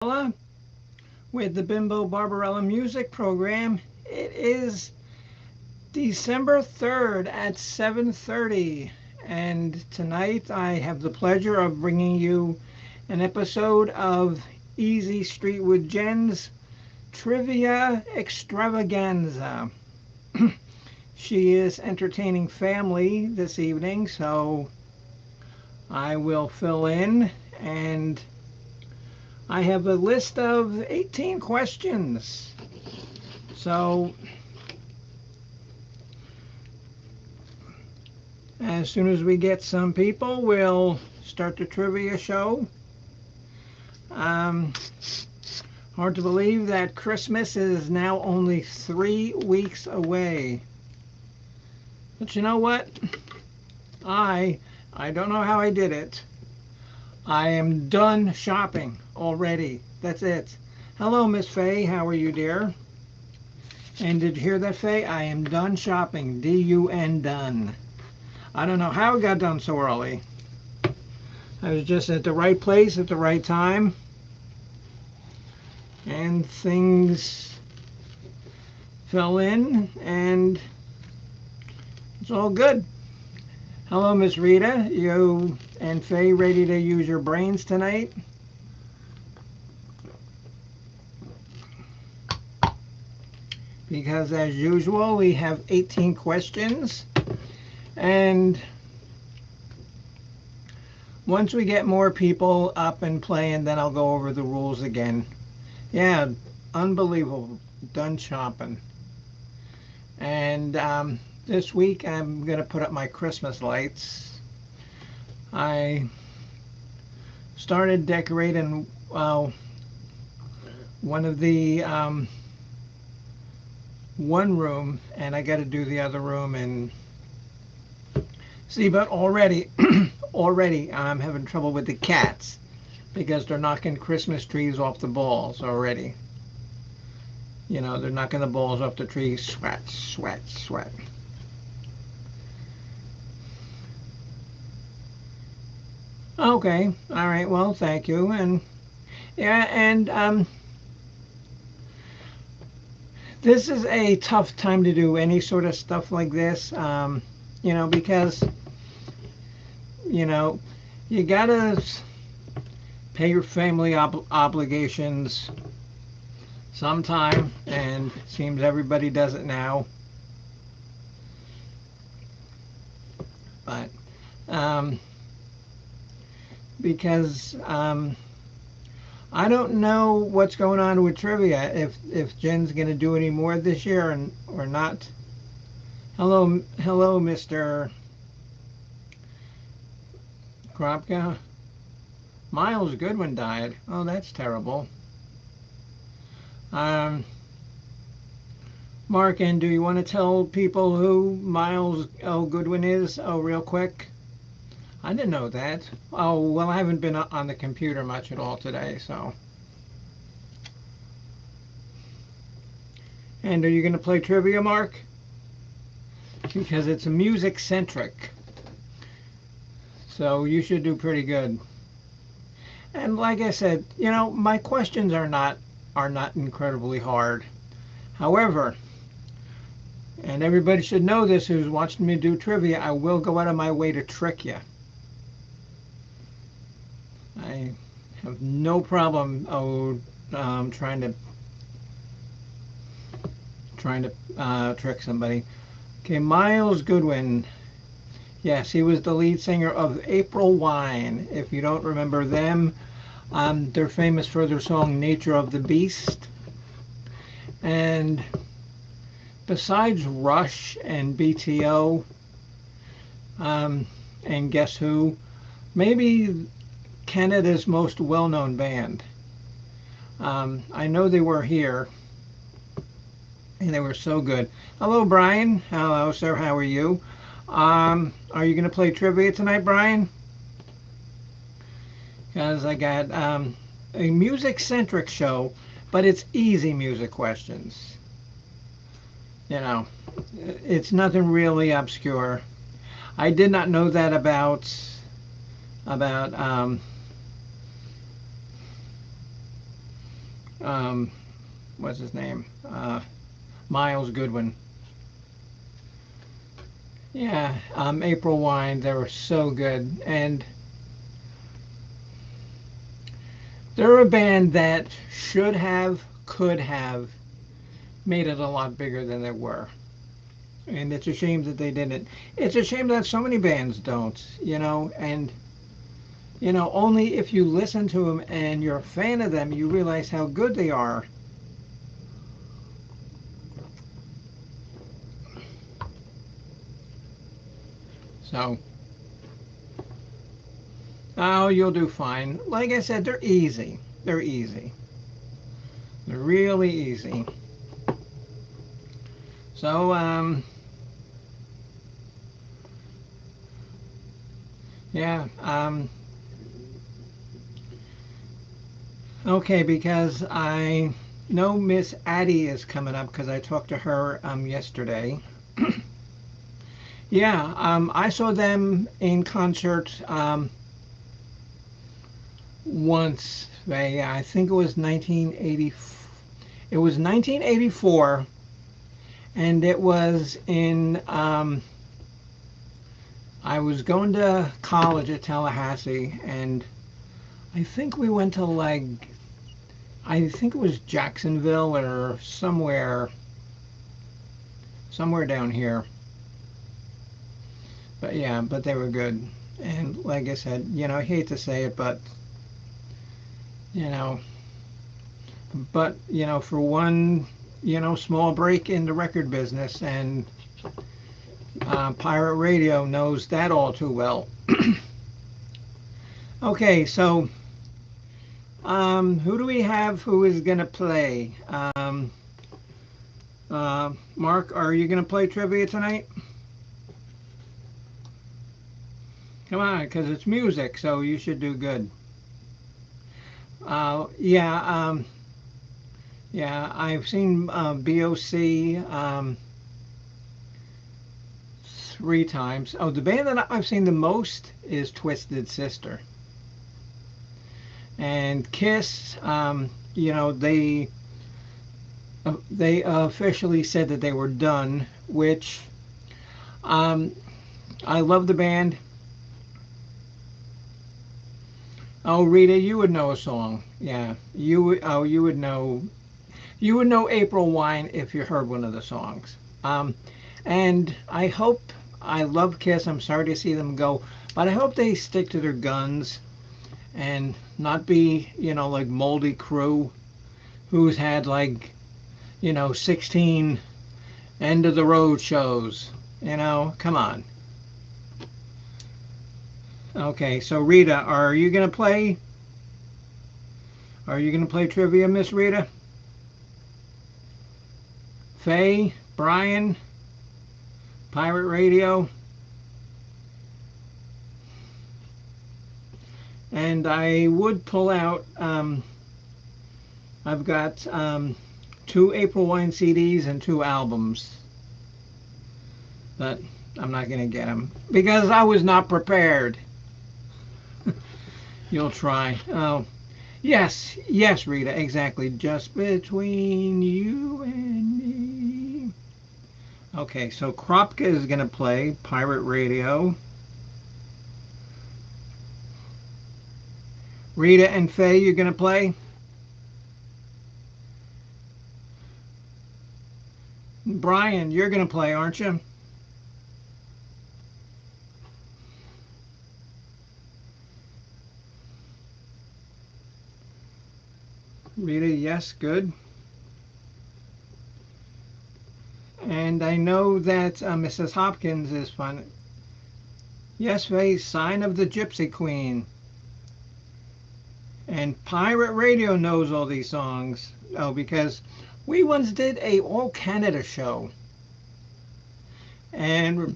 Barbarella with the Bimbo Barbarella Music Program. It is December 3rd at 7:30, and tonight I have the pleasure of bringing you an episode of Easy Street with Jen's Trivia Extravaganza. She is entertaining family this evening, so I will fill in, and I have a list of 18 questions. So as soon as we get some people, we'll start the trivia show. Um, Hard to believe that Christmas is now only 3 weeks away. But you know what? I don't know how I did it. I am done shopping already. That's it. Hello, Miss Faye. How are you, dear? And did you hear that, Faye? I am done shopping. D-U-N, done. I don't know how it got done so early. I was just at the right place at the right time. And things fell in, and it's all good. Hello, Miss Rita. You and Faye ready to use your brains tonight? Because as usual, we have 18 questions. And once we get more people up and playing, then I'll go over the rules again. Yeah, unbelievable. Done shopping. And this week I'm going to put up my Christmas lights. I started decorating one of the one room, and I got to do the other room. And see, but already I'm having trouble with the cats because they're knocking Christmas trees off the balls already. You know, they're knocking the balls off the trees. Sweat, sweat, sweat. Okay, all right, well, thank you. And yeah, and this is a tough time to do any sort of stuff like this, you know, because, you know, you gotta pay your family obligations sometime, and it seems everybody does it now. But because I don't know what's going on with trivia, if Jen's going to do any more this year or not. Hello, Mr. Kropka. Miles Goodwin died. Oh, that's terrible. Mark, and do you want to tell people who Miles L. Goodwin is? Oh, real quick. I didn't know that. Oh, well, I haven't been on the computer much at all today, so. And are you going to play trivia, Mark? Because it's music centric. So you should do pretty good. And like I said, you know, my questions are not incredibly hard. However, and everybody should know this who's watching me do trivia, I will go out of my way to trick you. I have no problem trying to trick somebody. Okay, Miles Goodwin. Yes, he was the lead singer of April Wine. If you don't remember them, they're famous for their song Nature of the Beast. And besides Rush and BTO, and Guess Who, maybe Canada's most well-known band. I know they were here, and they were so good. Hello, Brian. Hello, sir. How are you? Are you going to play trivia tonight, Brian? Because I got a music-centric show, but it's easy music questions. You know, it's nothing really obscure. I did not know that about um, what's his name? Miles Goodwin. Yeah, April Wine. They were so good, and they're a band that should have, could have made it a lot bigger than they were. And it's a shame that they didn't. It's a shame that so many bands don't, and only if you listen to them and you're a fan of them, you realize how good they are. So, oh, you'll do fine. Like I said, they're easy. They're easy. They're really easy. So, yeah, okay, because I know Miss Addie is coming up because I talked to her yesterday. Yeah, I saw them in concert once. I think it was 1980. It was 1984, and it was in. I was going to college at Tallahassee, and I think we went to I think it was Jacksonville or somewhere down here. But yeah, but they were good. And like I said, I hate to say it, but you know, for one, small break in the record business, and pirate radio knows that all too well. Okay, so who do we have who is gonna play? Mark, are you gonna play trivia tonight? Come on, because it's music, so you should do good. Yeah, yeah, I've seen BOC 3 times. Oh, the band that I've seen the most is Twisted Sister. And Kiss, they officially said that they were done, which um, I love the band. Oh, Rita, you would know a song. Yeah, you would. Oh, you would know. You would know April Wine if you heard one of the songs. And I hope. I love Kiss. I'm sorry to see them go, but I hope they stick to their guns and not be, like Moldy Crew, who's had 16 end of the road shows. Come on. Okay, so Rita, are you gonna play? Are you gonna play trivia, Miss Rita? Faye, Brian, Pirate Radio, and I would pull out. I've got 2 April Wine CDs and 2 albums, but I'm not gonna get them because I was not prepared. You'll try. Oh, yes, yes, Rita, exactly. Just between you and me. Okay, so Kropka is going to play Pirate Radio. Rita and Faye, you're going to play? Brian, you're going to play, aren't you? Rita, yes, good. And I know that Mrs. Hopkins is fun. Yes, Faye, Sign of the Gypsy Queen. And Pirate Radio knows all these songs. Oh, because we once did a all Canada show. And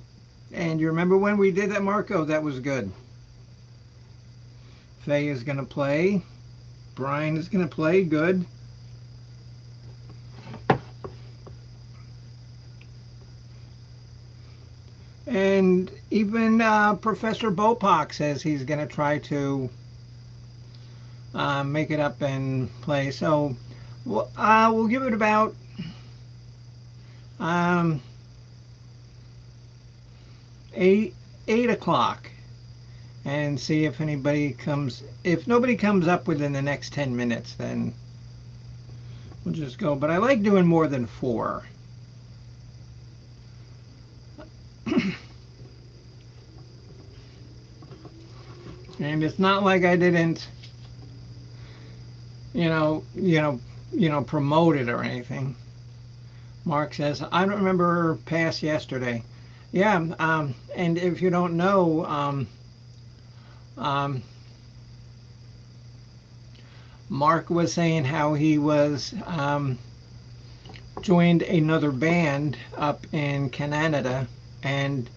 you remember when we did that, Marco? That was good. Faye is going to play. Brian is going to play. Good. And even Professor Bopak says he's going to try to make it up and play. So Well, we'll give it about um, 8 8 o'clock and see if anybody comes. If nobody comes up within the next 10 minutes, then we'll just go. But I like doing more than 4. And it's not like I didn't, you know, you know, promote it or anything. Mark says, I don't remember past yesterday. Yeah, and if you don't know, um, Mark was saying how he was joined another band up in Canada. And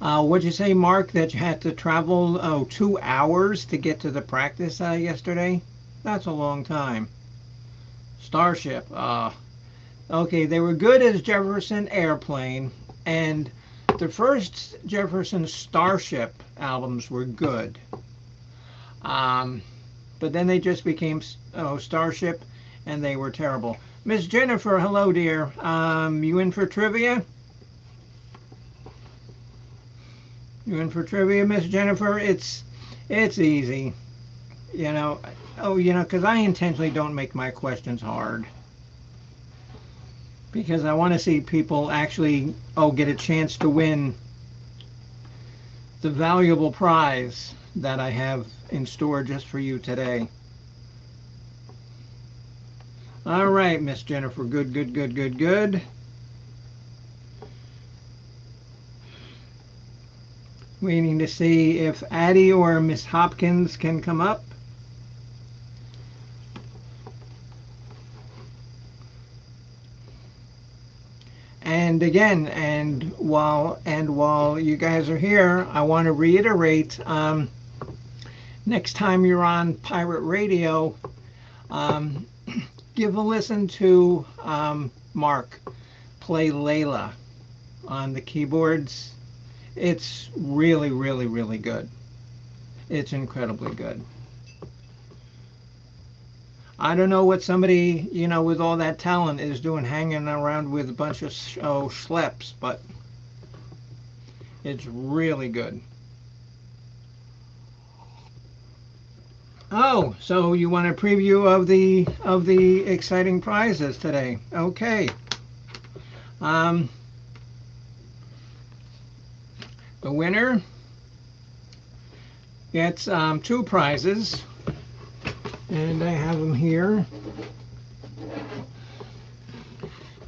what'd you say, Mark, that you had to travel 2 hours to get to the practice yesterday? That's a long time. Starship. Okay, they were good as Jefferson Airplane, and the first Jefferson Starship albums were good. But then they just became Starship, and they were terrible. Miss Jennifer, hello, dear. You in for trivia? You in for trivia, Miss Jennifer? It's easy, you know. Oh, because I intentionally don't make my questions hard because I want to see people actually get a chance to win the valuable prize that I have in store just for you today. All right, Miss Jennifer. Good, good, good, good, good. Waiting to see if Addie or Miss Hopkins can come up. And again, and while you guys are here, I want to reiterate, next time you're on Pirate Radio, give a listen to Mark play Layla on the keyboards. It's really, really, really good. It's incredibly good. I don't know what somebody, with all that talent is doing hanging around with a bunch of schleps, but it's really good. Oh, so you want a preview of the exciting prizes today? Okay. The winner gets 2 prizes. And I have them here.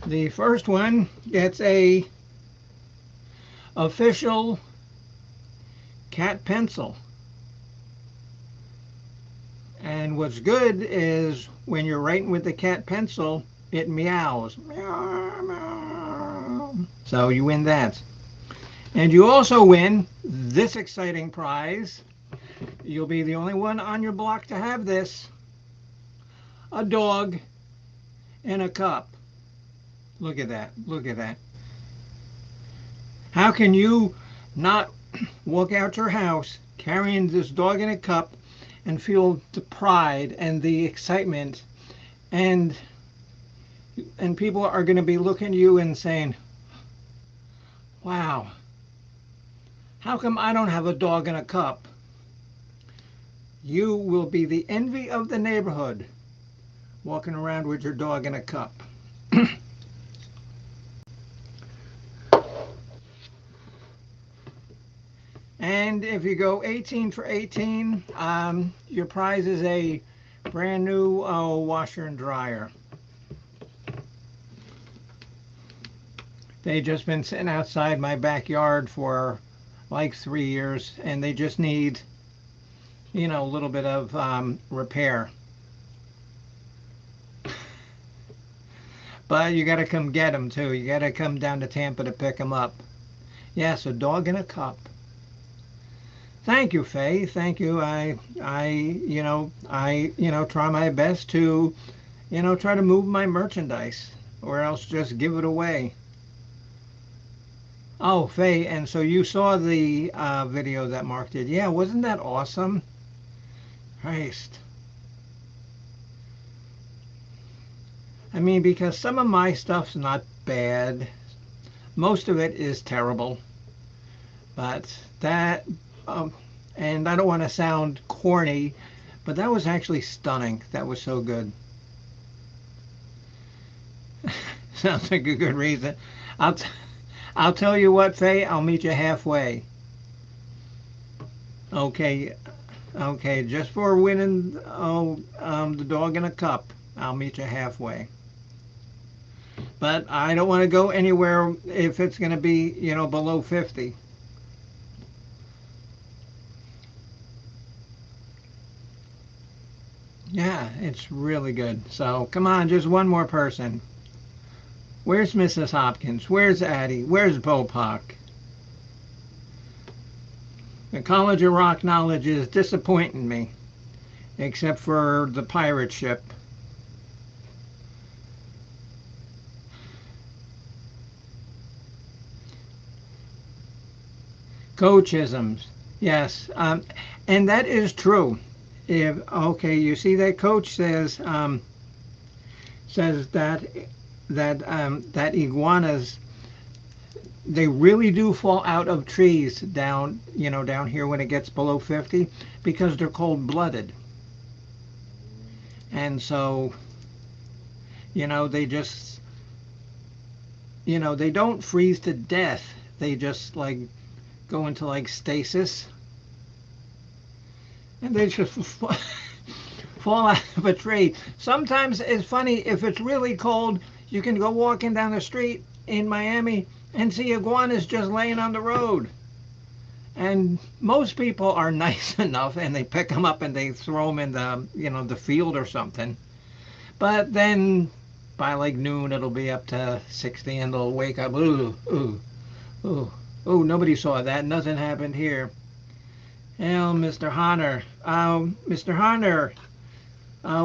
The first one gets a official cat pencil. And what's good is when you're writing with the cat pencil, it meows. Meow, meow. So you win that. And you also win this exciting prize. You'll be the only one on your block to have this. A dog in a cup. Look at that. Look at that. How can you not walk out your house carrying this dog in a cup and feel the pride and the excitement, and people are going to be looking at you and saying, wow, how come I don't have a dog in a cup? You will be the envy of the neighborhood walking around with your dog in a cup. And if you go 18 for 18, your prize is a brand new washer and dryer. They've just been sitting outside my backyard for like 3 years, and they just need, a little bit of repair. But you got to come get them too. You got to come down to Tampa to pick them up. Yes, a dog in a cup. Thank you, Faye. Thank you. I try my best to, try to move my merchandise, or else just give it away. Oh, Faye, and so you saw the video that Mark did. Yeah, wasn't that awesome? Christ. I mean, because some of my stuff's not bad. Most of it is terrible. But that, um, and I don't want to sound corny, but that was actually stunning. That was so good. Sounds like a good reason. I'll, t- I'll tell you what, Faye, I'll meet you halfway. Okay, okay, just for winning the dog in a cup, I'll meet you halfway. But I don't want to go anywhere if it's going to be, below 50. Yeah, it's really good. So come on, just one more person. Where's Mrs. Hopkins? Where's Addie? Where's Bopak? The College of Rock Knowledge is disappointing me, except for the pirate ship. Coachisms, yes, and that is true. If okay, you see that coach says that iguanas, they really do fall out of trees down here when it gets below 50 because they're cold blooded, and so they just they don't freeze to death. They just like go into like stasis, and they just fall out of a tree. Sometimes it's funny, if it's really cold, you can go walking down the street in Miami and see iguanas just laying on the road. And most people are nice enough and they pick them up and they throw them in the field or something. But then by like noon it'll be up to 60 and they'll wake up. Ooh, ooh, ooh, ooh, nobody saw that. Nothing happened here. Well, Mr. Honor, Mr. Honor,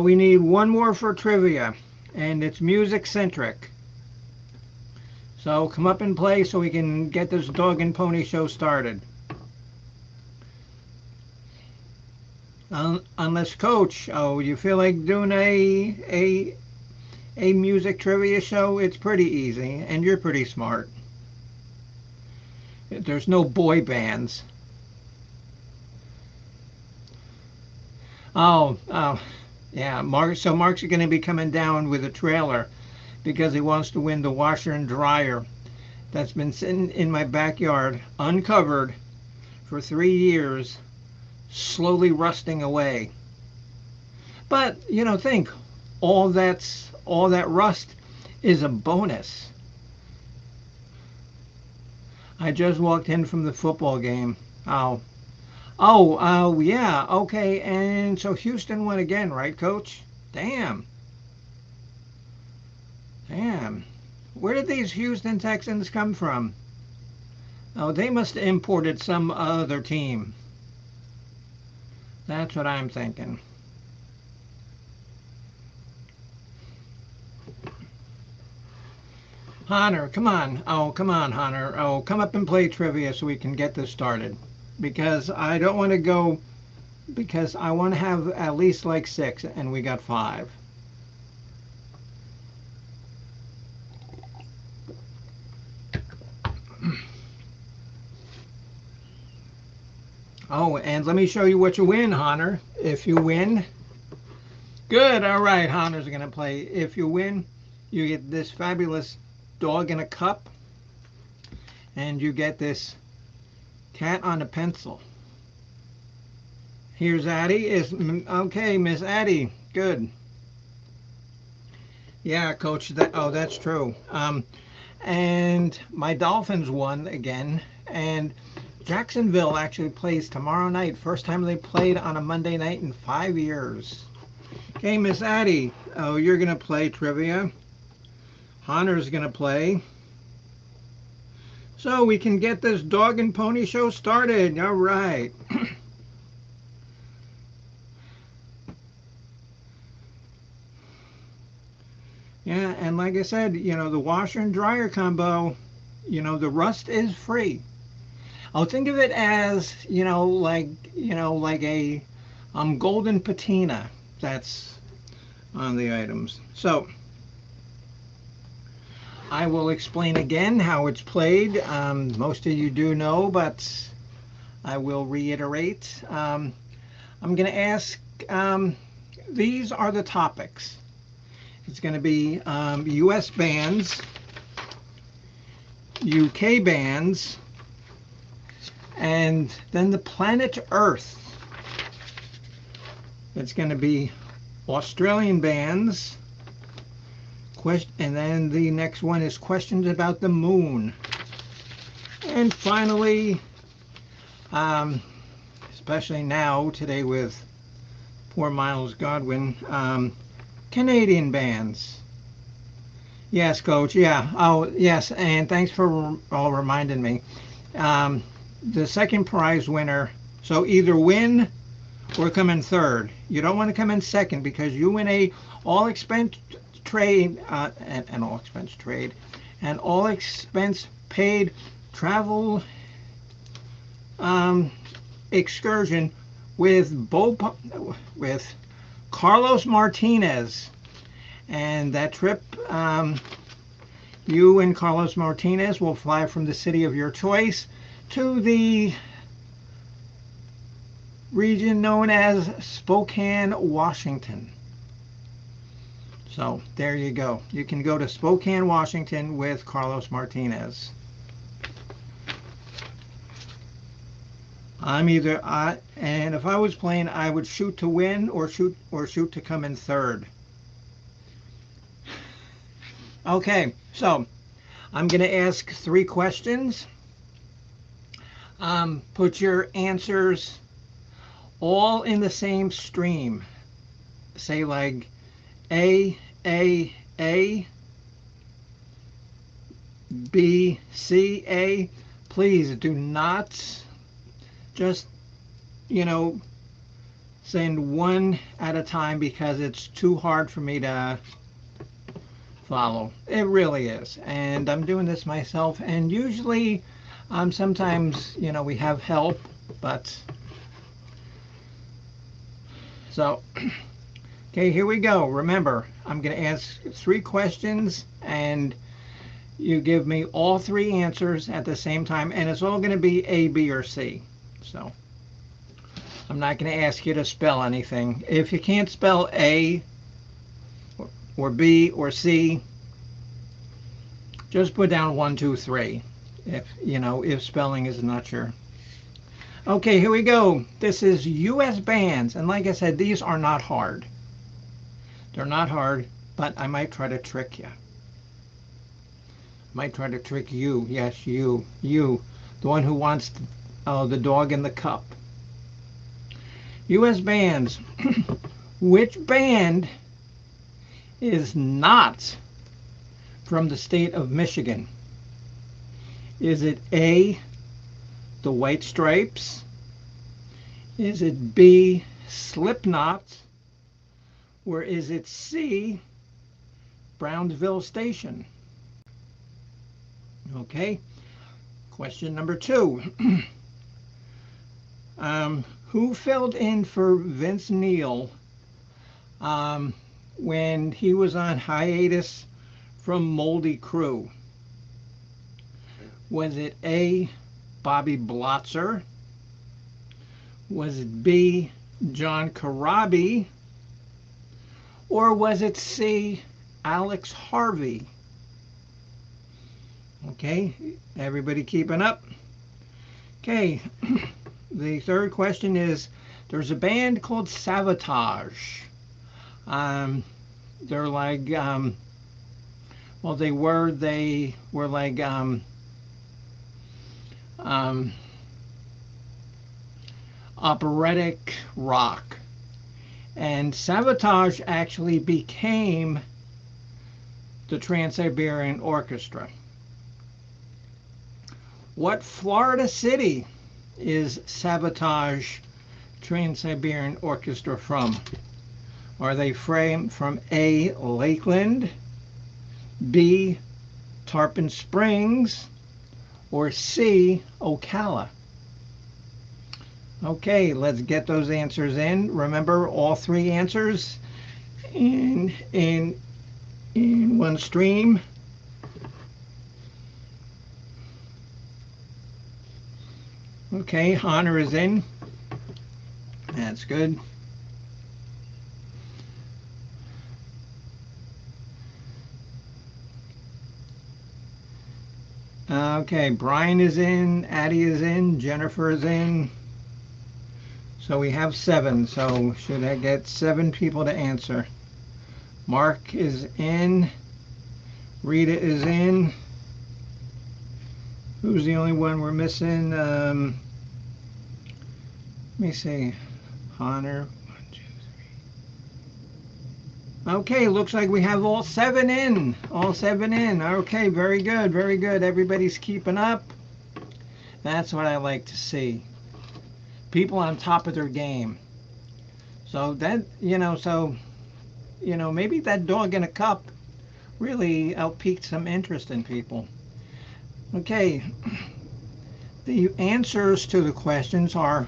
we need one more for trivia, and it's music centric. So come up and play so we can get this dog and pony show started. Unless, Coach, you feel like doing a music trivia show? It's pretty easy, and you're pretty smart. There's no boy bands. Oh, yeah. So Mark's going to be coming down with a trailer because he wants to win the washer and dryer that's been sitting in my backyard uncovered for 3 years, slowly rusting away. But think all that rust is a bonus. I just walked in from the football game. Oh, yeah, okay. And so Houston won again, right, Coach? Damn. Damn. Where did these Houston Texans come from? Oh, they must have imported some other team. That's what I'm thinking. Honor, come on. Oh, come on, Honor. Oh, come up and play trivia so we can get this started. Because I don't want to go, because I want to have at least like 6, and we got 5. Oh, and let me show you what you win, Honor. If you win, good. All right, Honor's going to play. If you win, you get this fabulous dog in a cup, and you get this cat on a pencil. Here's Addie. Okay, Miss Addie. Good. Yeah, Coach. That's true. And my Dolphins won again, and Jacksonville actually plays tomorrow night. First time they played on a Monday night in 5 years. Okay, Miss Addie. Oh, you're gonna play trivia. Honor's gonna play. So we can get this dog and pony show started. All right. Yeah, and like I said, the washer and dryer combo, the rust is free. I'll think of it as, like a golden patina that's on the items. So I will explain again how it's played. Most of you do know, but I will reiterate. I'm going to ask, these are the topics. It's going to be US bands, UK bands, and then the planet Earth. It's going to be Australian bands, and then the next one is questions about the moon. And finally, especially now, today with poor Miles Godwin, Canadian bands. Yes, Coach. Yeah. Oh, yes. And thanks for all reminding me. The second prize winner. So either win or come in third. You don't want to come in second because you win a all expense trade, an all expense trade, and all expense paid travel excursion with Carlos Martinez. And that trip, you and Carlos Martinez will fly from the city of your choice to the region known as Spokane, Washington. So there you go. You can go to Spokane, Washington with Carlos Martinez. And if I was playing, I would shoot to win or shoot to come in third. Okay, so I'm going to ask 3 questions. Put your answers all in the same stream. Say like A, B, C, A. Please do not just, send one at a time because it's too hard for me to follow. It really is. And I'm doing this myself. And usually, sometimes, we have help, but so, okay, here we go. Remember, I'm going to ask 3 questions and you give me all 3 answers at the same time, and it's all going to be A, B, or C. So I'm not going to ask you to spell anything. If you can't spell A or B or C, just put down 1, 2, 3. If spelling is not your. Okay, here we go. This is US bands, and like I said, these are not hard. They're not hard, but I might try to trick you. Might try to trick you. Yes, you, the one who wants the dog in the cup. US bands. Which band is not from the state of Michigan? Is it A, the White Stripes? Is it B, Slipknot? Or is it C, Brownsville Station? Okay. Question number 2. Who filled in for Vince Neil when he was on hiatus from Moldy Crew? Was it A, Bobby Blotzer? Was it B, John Corabi? Or was it C, Alex Harvey? Okay, everybody keeping up? Okay, the third question is, there's a band called Savatage. They're like, well, they were like, operatic rock. And Savatage actually became the Trans-Siberian Orchestra. What Florida city is Savatage Trans-Siberian Orchestra from? Are they from A, Lakeland, B, Tarpon Springs, or C, Ocala? Okay, let's get those answers in. Remember, all 3 answers in one stream. Okay, Honor is in. That's good. Okay, Brian is in, Addie is in, Jennifer is in. So we have 7. So should I get 7 people to answer? Mark is in. Rita is in. Who's the only one we're missing? Let me see. Honor. 1, 2, 3. Okay, looks like we have all 7 in. All 7 in. Okay, very good, very good. Everybody's keeping up. That's what I like to see. People on top of their game. So that, maybe that dog in a cup really outpeaked some interest in people. Okay, the answers to the questions are: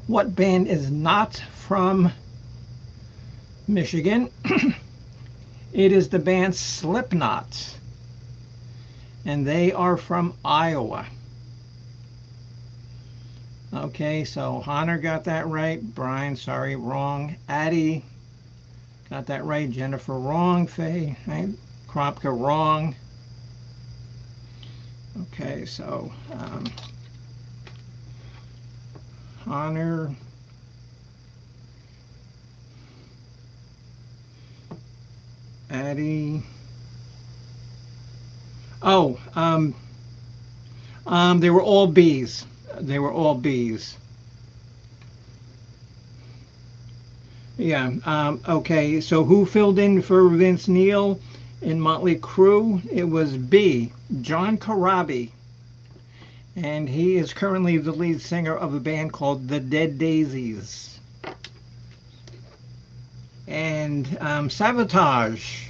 what band is not from Michigan? It is the band Slipknot, and they are from Iowa. Okay, so Honor got that right. Brian, sorry, wrong. Addie got that right. Jennifer, wrong. Faye, right? Kropka, wrong. Okay, so Honor, Addie. Oh, they were all B's. They were all B's. Yeah. Okay. So who filled in for Vince Neil in Motley Crue? It was B, John Corabi, and he is currently the lead singer of a band called the Dead Daisies. And Sabotage,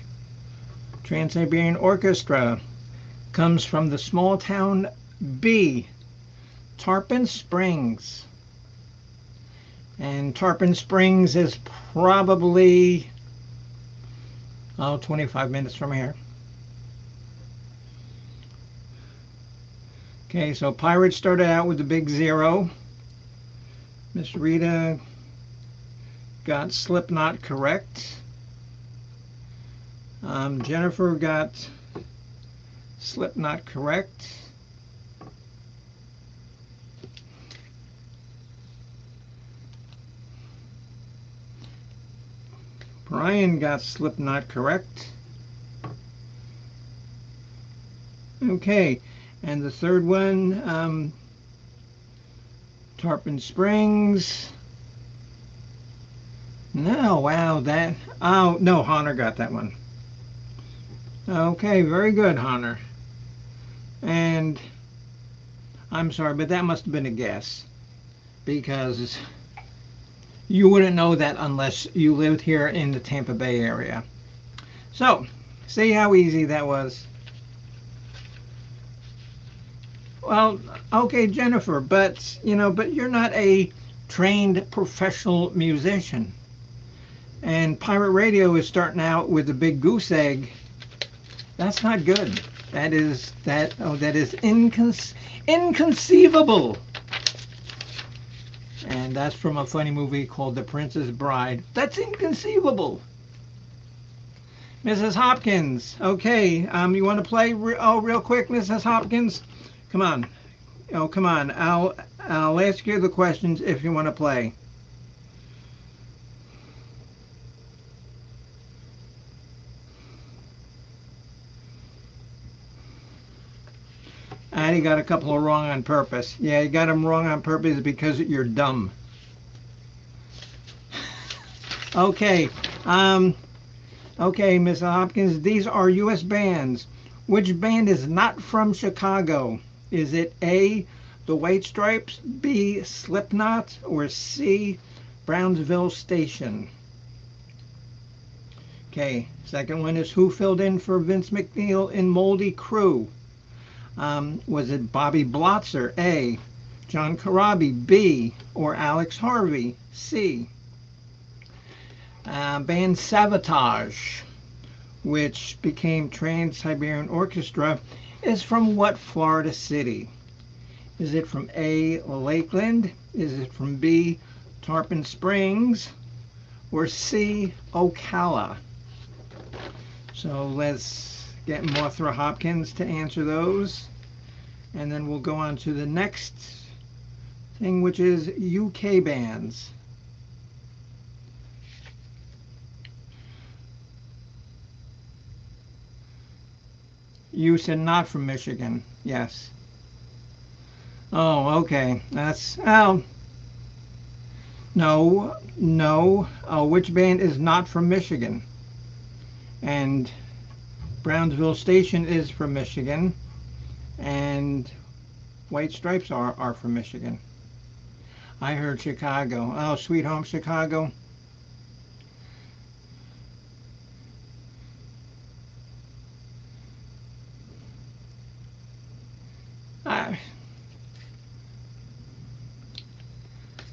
Trans-Siberian Orchestra, comes from the small town B, Tarpon Springs. And Tarpon Springs is probably 25 minutes from here. Okay, so Pirates started out with the big 0. Miss Rita got Slipknot correct. Jennifer got Slipknot correct. Brian got Slipknot correct. Okay, and the third one, Tarpon Springs. No, wow, no, Honor got that one. Okay, very good, Honor. And I'm sorry, but that must have been a guess, because you wouldn't know that unless you lived here in the Tampa Bay area. So, see how easy that was? Well, okay, Jennifer, but you're not a trained professional musician. And pirate radio is starting out with a big goose egg. That's not good. That is inconceivable. And that's from a funny movie called The Princess Bride. That's inconceivable. Mrs. Hopkins. Okay, you want to play real quick, Mrs. Hopkins? Come on. Oh, come on. I'll ask you the questions if you want to play. And he got a couple of wrong on purpose. Yeah, you got them wrong on purpose because you're dumb. Okay. Okay, Miss Hopkins, these are U.S. bands. Which band is not from Chicago? Is it A, the White Stripes, B, Slipknot, or C, Brownsville Station? Okay, second one is who filled in for Vince McNeil in Motley Crue? Was it Bobby Blotzer, A, John Corabi, B, or Alex Harvey, C? Band Sabotage, which became Trans-Siberian Orchestra, is from what Florida city? Is it from A, Lakeland? Is it from B, Tarpon Springs? Or C, Ocala? So let's get Mothra Hopkins to answer those. And then we'll go on to the next thing, which is UK bands. You said not from Michigan. Yes. Oh, okay. That's, oh, no, no. Which band is not from Michigan? And Brownsville Station is from Michigan. And White Stripes are from Michigan. I heard Chicago. Oh, Sweet Home Chicago.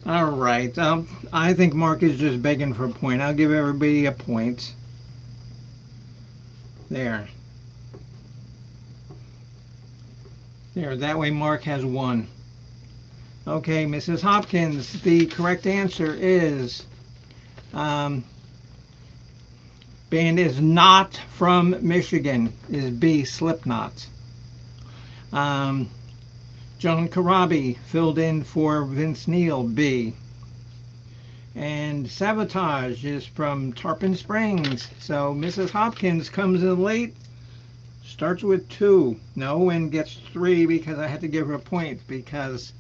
All right. I think Mark is just begging for a point. I'll give everybody a point. There. There. That way Mark has one. Okay, Mrs. Hopkins, the correct answer is band is not from Michigan, is B, Slipknot. John Karabi filled in for Vince Neil, B. And Sabotage is from Tarpon Springs. So Mrs. Hopkins comes in late, starts with 2. No, and gets 3 because I had to give her a point because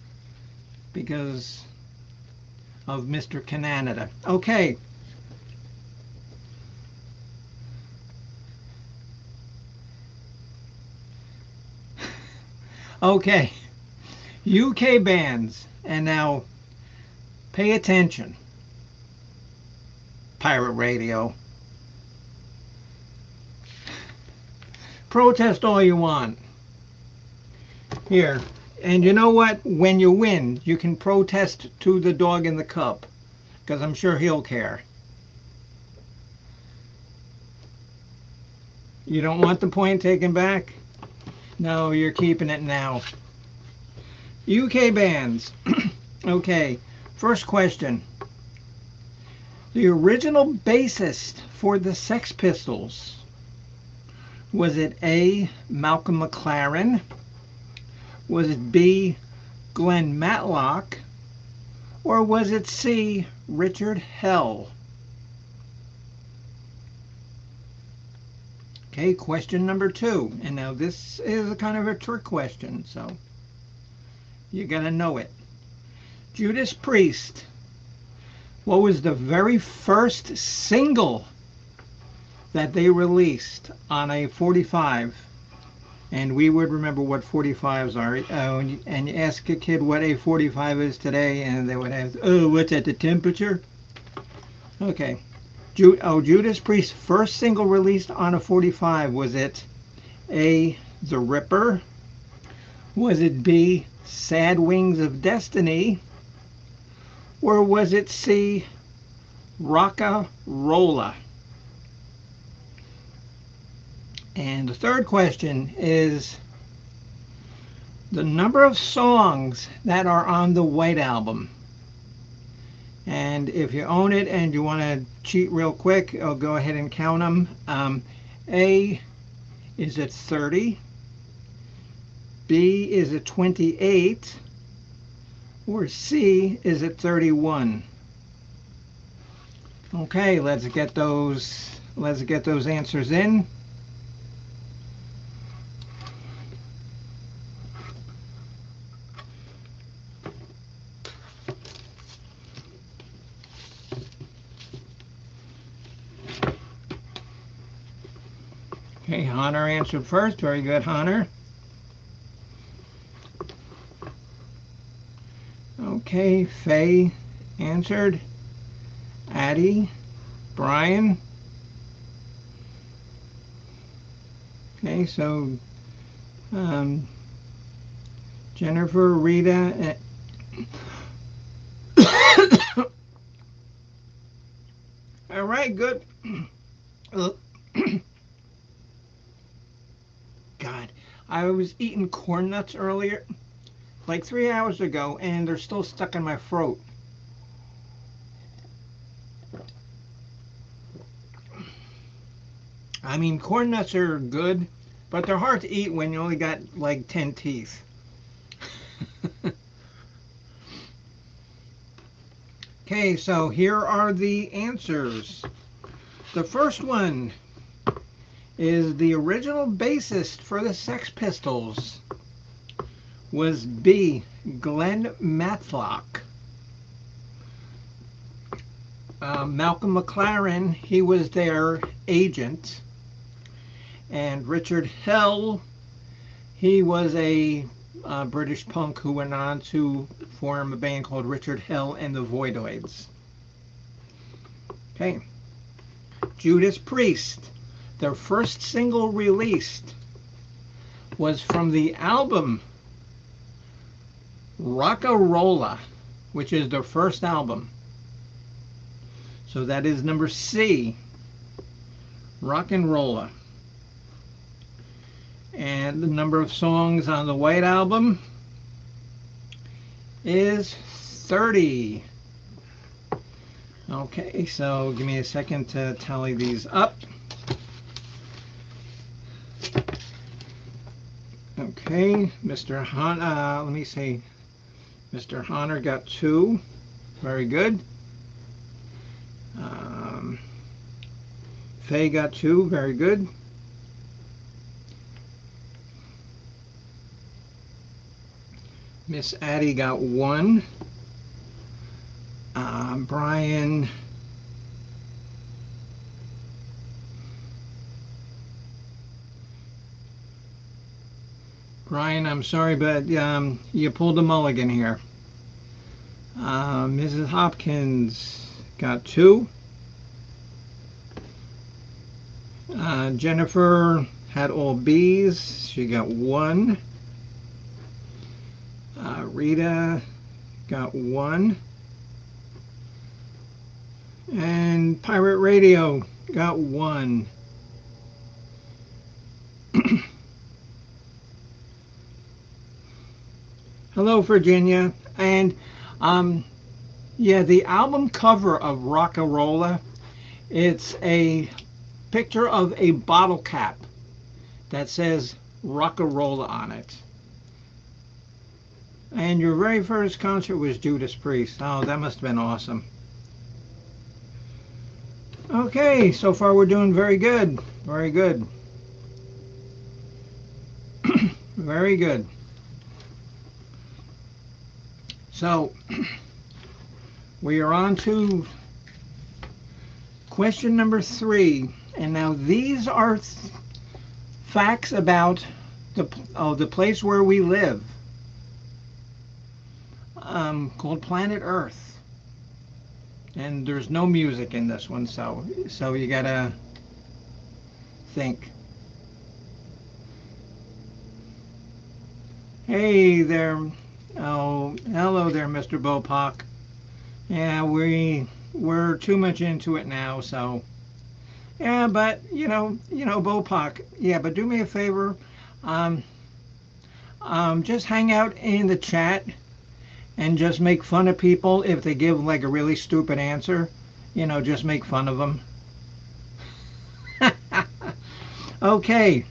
of Mr. Canada. Okay. Okay. UK bands. And now pay attention. Pirate radio. Protest all you want. Here. And you know what? When you win, you can protest to the dog in the cup. Because I'm sure he'll care. You don't want the point taken back? No, you're keeping it now. UK bands. Okay, first question. The original bassist for the Sex Pistols, was it A, Malcolm McLaren? Was it B, Glenn Matlock? Or was it C, Richard Hell? Okay, question number 2. And now this is a kind of a trick question, so you gotta know it. Judas Priest. What was the very first single that they released on a 45? And we would remember what 45s are. And you ask a kid what a 45 is today, and they would have, oh, what's at the temperature? Okay. Judas Priest's first single released on a 45, was it A, The Ripper? Was it B, Sad Wings of Destiny? Or was it C, Rocka-Rolla? And the third question is the number of songs that are on the White Album. And if you own it and you want to cheat real quick, I'll go ahead and count them. A, is it 30? B, is it 28? Or C, is it 31? Okay, let's get those answers in. Okay, Hunter answered first. Very good, Hunter. Okay, Faye answered. Addie, Brian. Okay, so Jennifer, Rita. All right, good. God, I was eating corn nuts earlier, like 3 hours ago, and they're still stuck in my throat. I mean, corn nuts are good, but they're hard to eat when you only got like 10 teeth. Okay, so here are the answers. The first one is the original bassist for the Sex Pistols was B. Glenn Matlock. Malcolm McLaren, he was their agent. And Richard Hell, he was a British punk who went on to form a band called Richard Hell and the Voidoids. Okay. Judas Priest, their first single released was from the album Rock-a-Rolla, which is their first album. So that is number C, Rock and Rolla. And the number of songs on the White Album is 30. Okay, so give me a second to tally these up. Okay, Mr. Hunter, let me see. Mr. Hunter got 2. Very good. Faye got 2. Very good. Miss Addie got 1. Brian I'm sorry, but you pulled a mulligan here. Mrs. Hopkins got 2. Jennifer had all B's. She got 1. Rita got 1. And Pirate Radio got 1. Hello, Virginia. And yeah, the album cover of Rock-a-Rolla, it's a picture of a bottle cap that says Rock-a-Rolla on it. And your very first concert was Judas Priest. Oh, that must have been awesome. Okay, so far we're doing very good. Very good. Very good. So, we are on to question number 3. And now these are facts about the place where we live, called Planet Earth. And there's no music in this one, so you gotta think. Hey there. Oh, hello there, Mr. Bopak. Yeah, we're too much into it now, so yeah, but you know, Bopak. Yeah, but do me a favor. Just hang out in the chat and just make fun of people if they give like a really stupid answer. You know, just make fun of them. Okay.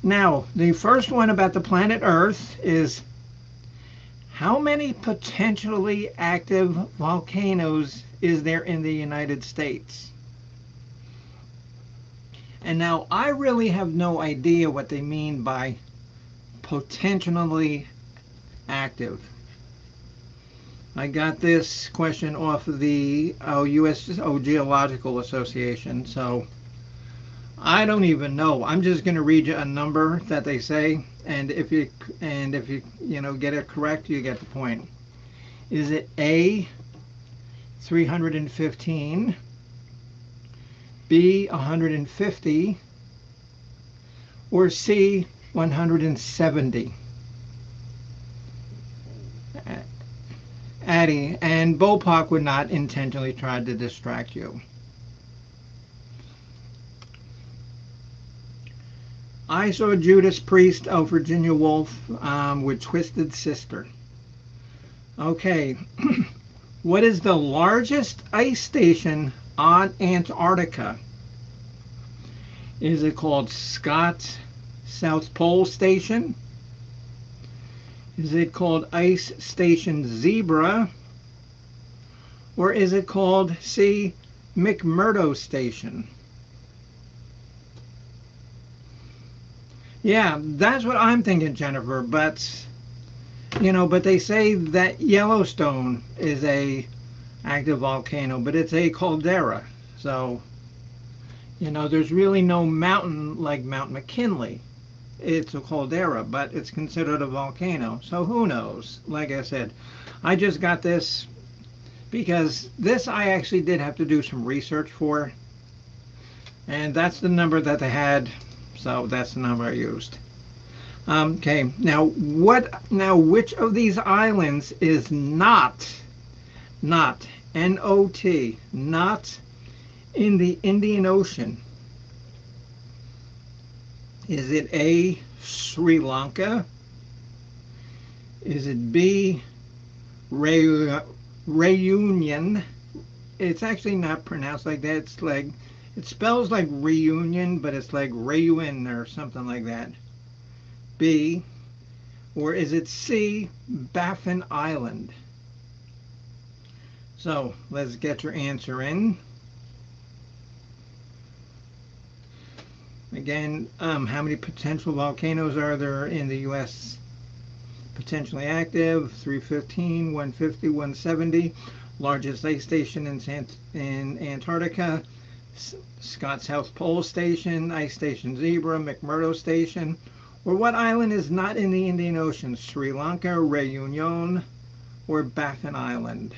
Now, the first one about the planet Earth is, how many potentially active volcanoes is there in the United States? And now, I really have no idea what they mean by potentially active. I got this question off of the U.S. Geological Association, so I don't even know. I'm just going to read you a number that they say, and if you get it correct, you get the point. Is it A, 315, B, 150, or C, 170? Addie, and Bopak would not intentionally try to distract you. I saw Judas Priest of Virginia Woolf with Twisted Sister. Okay, what is the largest ice station on Antarctica? Is it called Scott's South Pole Station? Is it called Ice Station Zebra? Or is it called C. McMurdo Station? Yeah, that's what I'm thinking, Jennifer, but but they say that Yellowstone is a active volcano, but it's a caldera. So, there's really no mountain like Mount McKinley. It's a caldera, but it's considered a volcano. So who knows? Like I said, I just got this because this I actually did have to do some research for. And that's the number that they had. So that's the number I used. Okay, now which of these islands is not N-O-T, not in the Indian Ocean? Is it A, Sri Lanka? Is it B, Reunion? It's actually not pronounced like that. It spells like reunion, but it's like Reunion or something like that. B, or is it C, Baffin Island? So let's get your answer in. Again, how many potential volcanoes are there in the U.S. potentially active? 315, 150, 170. Largest ice station in Antarctica. Scott South Pole Station, Ice Station Zebra, McMurdo Station. Or what island is not in the Indian Ocean? Sri Lanka, Reunion, or Baffin Island?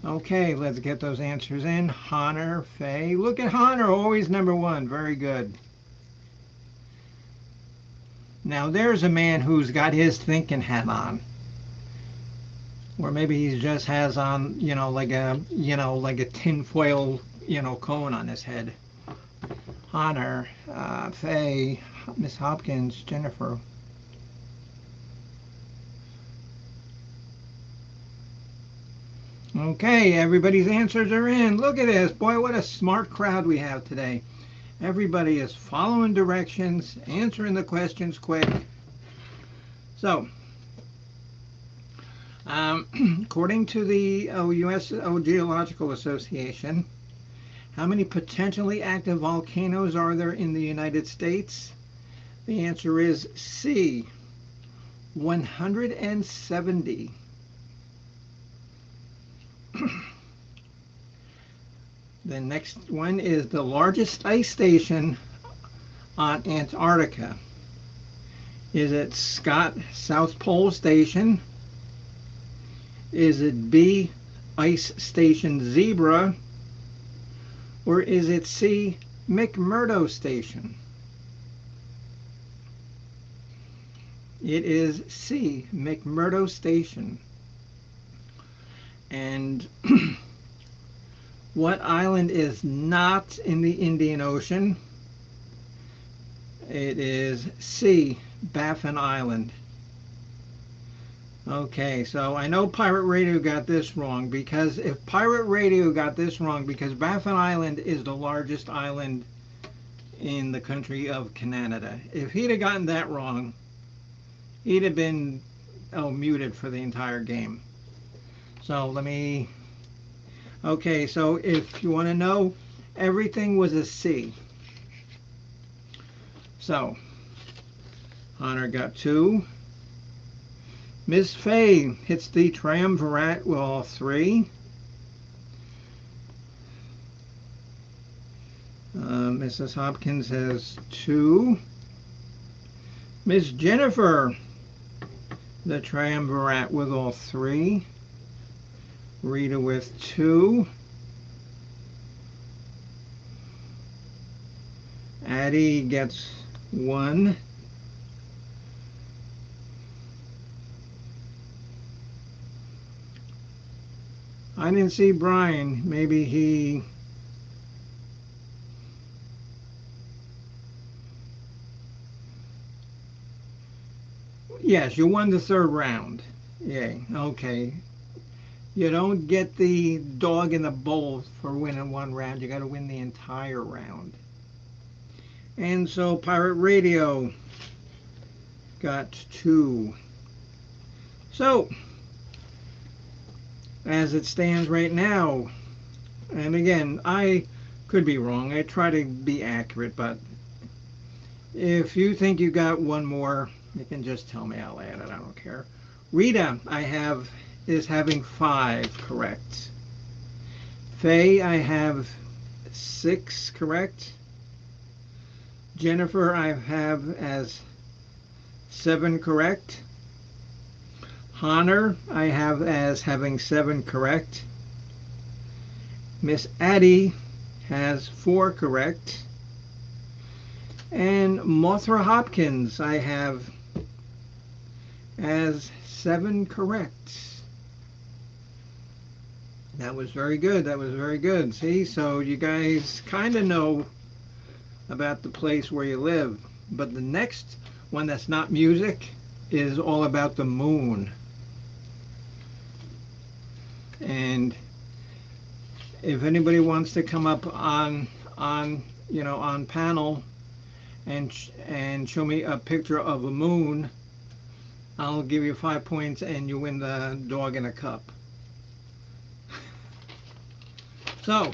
Okay, let's get those answers in. Honor, Faye. Look at Honor, always number one. Very good. Now there's a man who's got his thinking hat on. Or maybe he just has on, like a tinfoil, cone on his head. Honor, Faye, Miss Hopkins, Jennifer. Okay, everybody's answers are in. Look at this. Boy, what a smart crowd we have today. Everybody is following directions, answering the questions quick. So, according to the U.S. Geological Association, how many potentially active volcanoes are there in the United States? The answer is C, 170. The next one is the largest ice station on Antarctica. Is it Scott South Pole Station? Is it B, Ice Station Zebra? Or is it C, McMurdo Station? It is C, McMurdo Station. And what island is not in the Indian Ocean? It is C, Baffin Island. Okay, so I know Pirate Radio got this wrong, because if Pirate Radio got this wrong, because Baffin Island is the largest island in the country of Canada. If he'd have gotten that wrong, he'd have been muted for the entire game. So okay, so if you want to know, everything was a C. So, Honor got 2. Miss Faye hits the triumvirate with all 3. Mrs. Hopkins has 2. Miss Jennifer, the triumvirate with all 3. Rita with 2. Addie gets 1. I didn't see Brian. Maybe he Yes, you won the third round. Yay. Okay. You don't get the dog in the bowl for winning one round. You got to win the entire round. And so Pirate Radio got 2. So, as it stands right now, and again, I could be wrong. I try to be accurate, but if you think you got one more, you can just tell me. I'll add it. I don't care. Rita, is having 5 correct. Faye, I have 6 correct. Jennifer, I have as 7 correct. Honor, I have as having 7 correct. Miss Addie has 4 correct. And Mothra Hopkins, I have as 7 correct. That was very good. That was very good. See, so you guys kind of know about the place where you live. But the next one that's not music is all about the moon. And if anybody wants to come up on panel and show me a picture of a moon, I'll give you 5 points and you win the dog in a cup. So,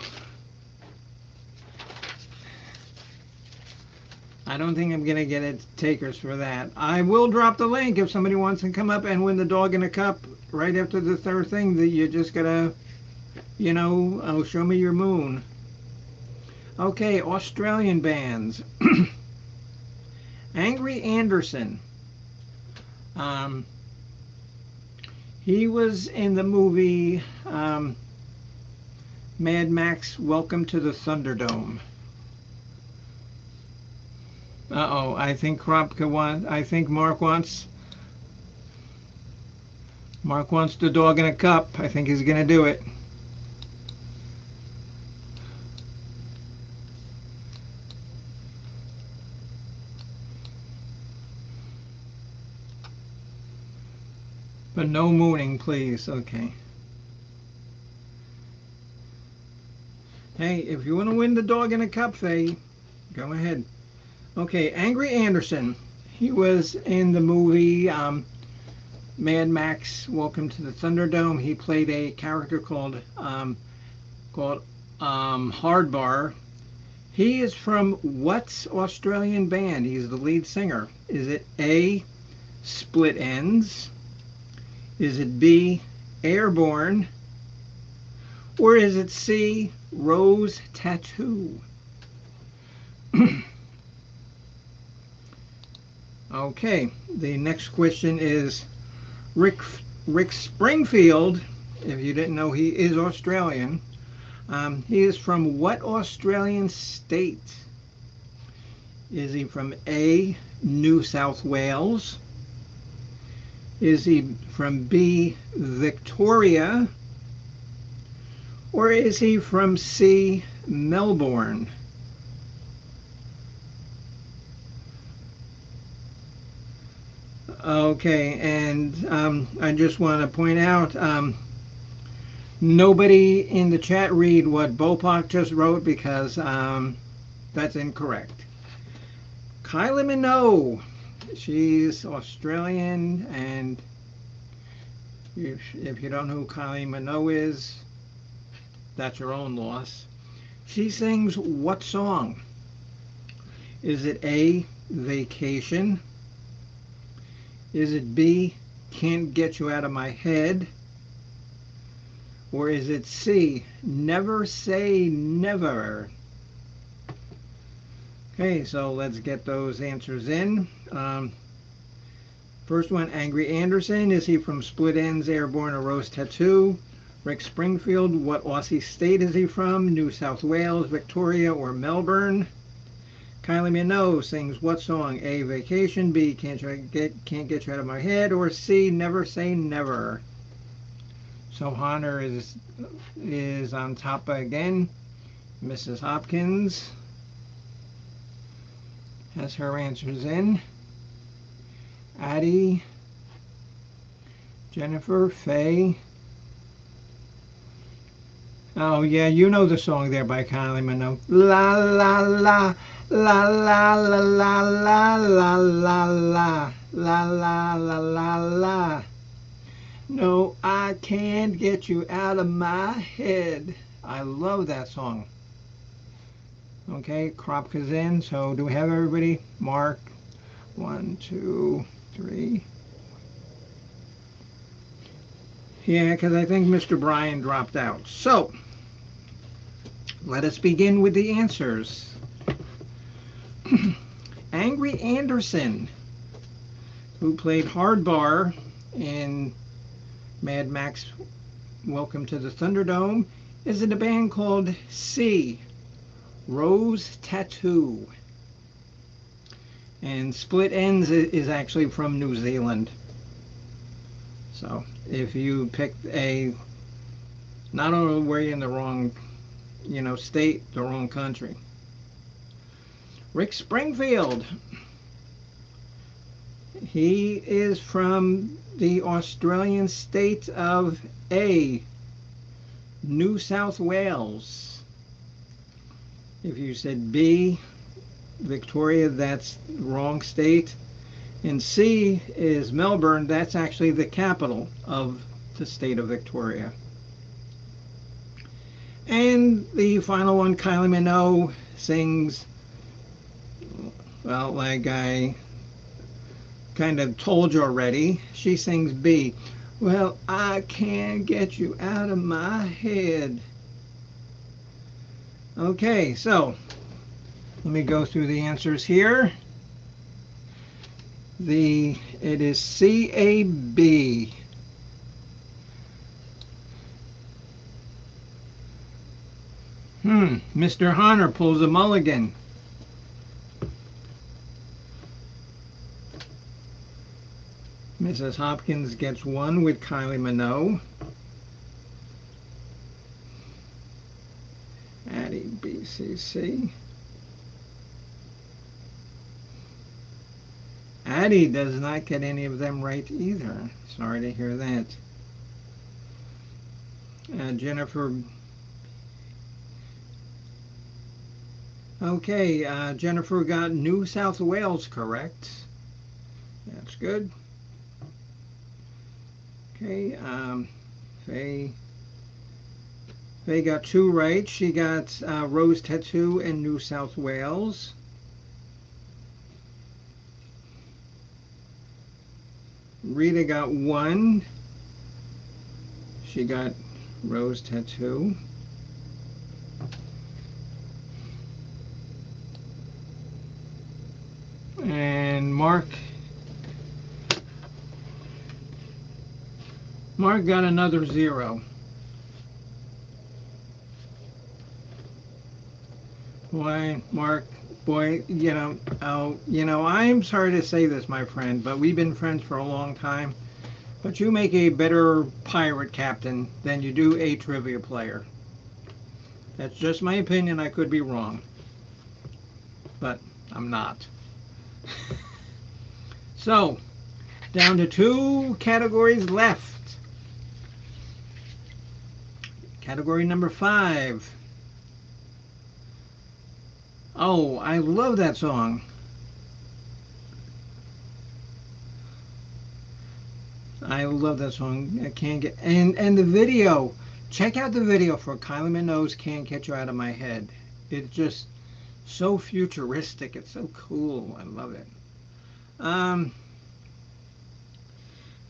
I don't think I'm going to get takers for that. I will drop the link if somebody wants to come up and win the dog in a cup right after the third thing. That you just got to, show me your moon. Okay, Australian bands. Angry Anderson. He was in the movie Mad Max, Welcome to the Thunderdome. Uh-oh, I think Mark wants the dog in a cup. I think he's gonna do it. But no mooning, please. Okay. Hey, if you want to win the dog in a cup, Faye, go ahead. Okay, Angry Anderson. He was in the movie Mad Max, Welcome to the Thunderdome. He played a character called Hardbar. He is from what Australian band? He's the lead singer. Is it A, Split Ends? Is it B, Airborne? Or is it C, Rose Tattoo? Okay, the next question is Rick Springfield. If you didn't know, he is Australian. He is from what Australian state? Is he from A, New South Wales? Is he from B, Victoria? Or is he from C, Melbourne? Okay, and I just want to point out, nobody in the chat read what Bopak just wrote because that's incorrect. Kylie Minogue, she's Australian, and if you don't know who Kylie Minogue is, that's your own loss. She sings what song? Is it A, Vacation? Is it B, Can't Get You Out of My Head? Or is it C, Never Say Never? Okay, so let's get those answers in. First one, Angry Anderson. Is he from Split Ends, Airborne, or Rose Tattoo? Rick Springfield, what Aussie state is he from? New South Wales, Victoria, or Melbourne? Kylie Minogue sings what song? A, Vacation. B, Can't Get You Out of My Head. Or C, Never Say Never. So Honor is on top again. Mrs. Hopkins has her answers in. Addie Jennifer, Faye. Oh yeah, you know the song there by Kylie Minogue. La la la la la la la la la la la la la la la la. No, I can't get you out of my head. I love that song. Okay, Kropka's in. So do we have everybody? Mark, 1, 2, 3. Yeah, because I think Mr. Bryan dropped out. So let us begin with the answers. Angry Anderson, who played Hardbar in Mad Max Welcome to the Thunderdome, is in a band called C, Rose Tattoo. And Split Ends is actually from New Zealand. So if you picked a, not only were you in the wrong, state, the wrong country. Rick Springfield. He is from the Australian state of A, New South Wales. If you said B, Victoria, that's the wrong state. And C is Melbourne, that's actually the capital of the state of Victoria. And the final one, Kylie Minogue sings, well, like I kind of told you already, she sings B. Well, I can't get you out of my head. Okay, so let me go through the answers here. It is C-A-B. Mr. Hunter pulls a mulligan. Mrs. Hopkins gets 1 with Kylie Minogue. Addie, BCC. Addie does not get any of them right either. Sorry to hear that. Jennifer. Okay, Jennifer got New South Wales correct. That's good. Okay, Faye got 2 right. She got Rose Tattoo in New South Wales. Rita got 1. She got Rose Tattoo. And Mark got another 0. Why, Mark, boy, I'm sorry to say this, my friend, but we've been friends for a long time. But you make a better pirate captain than you do a trivia player. That's just my opinion. I could be wrong, but I'm not. So, down to 2 categories left. Category number 5. Oh, I love that song. I love that song. I can't get, and the video. Check out the video for Kylie Minogue's "Can't Get You Out of My Head." It's just so futuristic. It's so cool. I love it.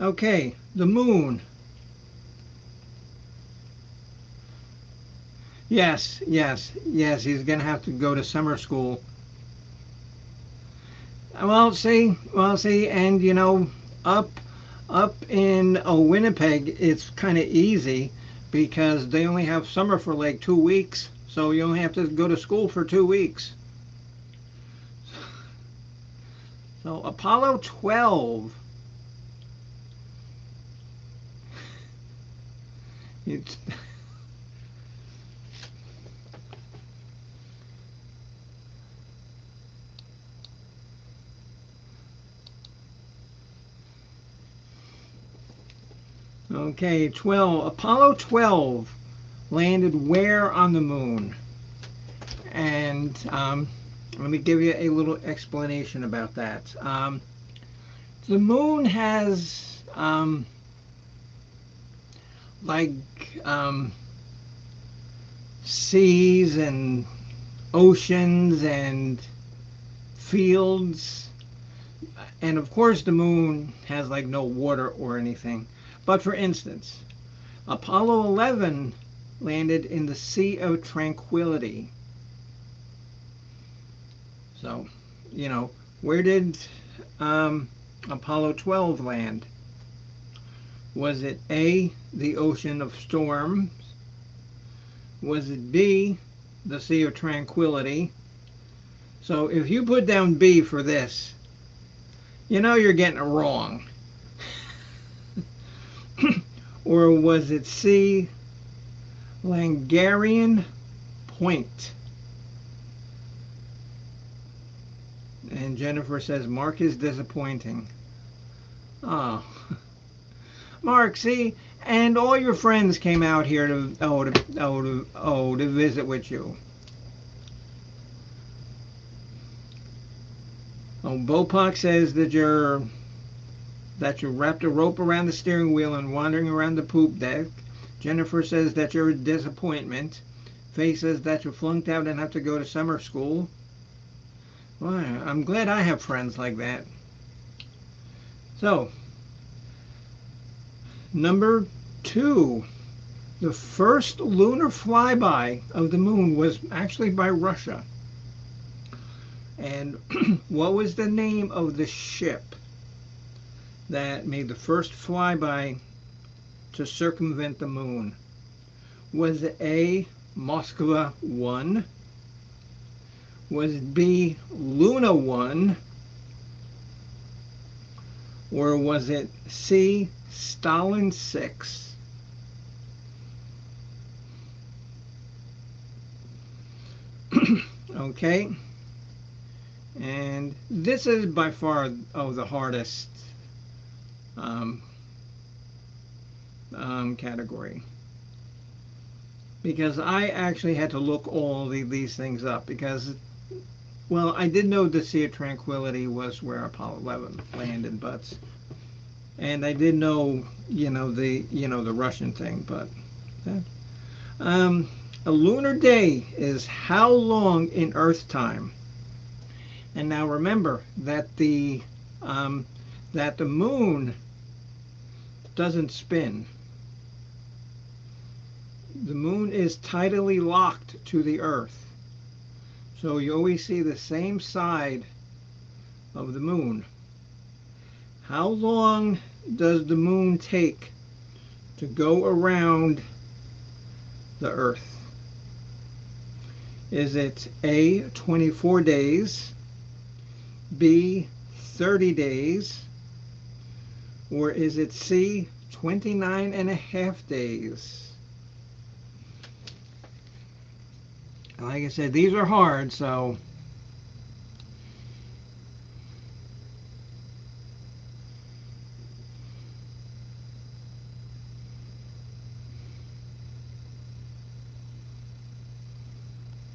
Okay, the moon. Yes. He's gonna have to go to summer school. Well, see, and up in Winnipeg, it's kind of easy because they only have summer for like 2 weeks, so you only have to go to school for 2 weeks. So Apollo 12. It's Okay, 12. Apollo 12 landed where on the moon? And let me give you a little explanation about that. The moon has like seas and oceans and fields, and of course the moon has like no water or anything. But for instance, Apollo 11 landed in the Sea of Tranquility. So, you know, where did Apollo 12 land? Was it A, the Ocean of Storms? Was it B, the Sea of Tranquility? So if you put down B for this, you know you're getting it wrong. Or was it C, Langarian Point? And Jennifer says, Mark is disappointing. Oh, Mark, see, and all your friends came out here to visit with you. Oh, Bopak says that you wrapped a rope around the steering wheel and wandering around the poop deck. Jennifer says that you're a disappointment. Faye says that you flunked out and have to go to summer school. Well, I'm glad I have friends like that. So, number 2. The first lunar flyby of the moon was actually by Russia. And what was the name of the ship that made the first flyby to circumvent the moon? Was it A, Moskva 1? Was it B, Luna 1? Or was it C, Stalin 6? Okay. And this is by far the hardest category, because I actually had to look all these things up because, well, I did know the Sea of Tranquility was where Apollo 11 landed, and I did know, the Russian thing, but a lunar day is how long in Earth time? And now remember that the moon doesn't spin. The moon is tidally locked to the Earth. So you always see the same side of the moon. How long does the moon take to go around the Earth? Is it A, 24 days, B, 30 days, or is it C, 29 and a half days? Like I said, these are hard, so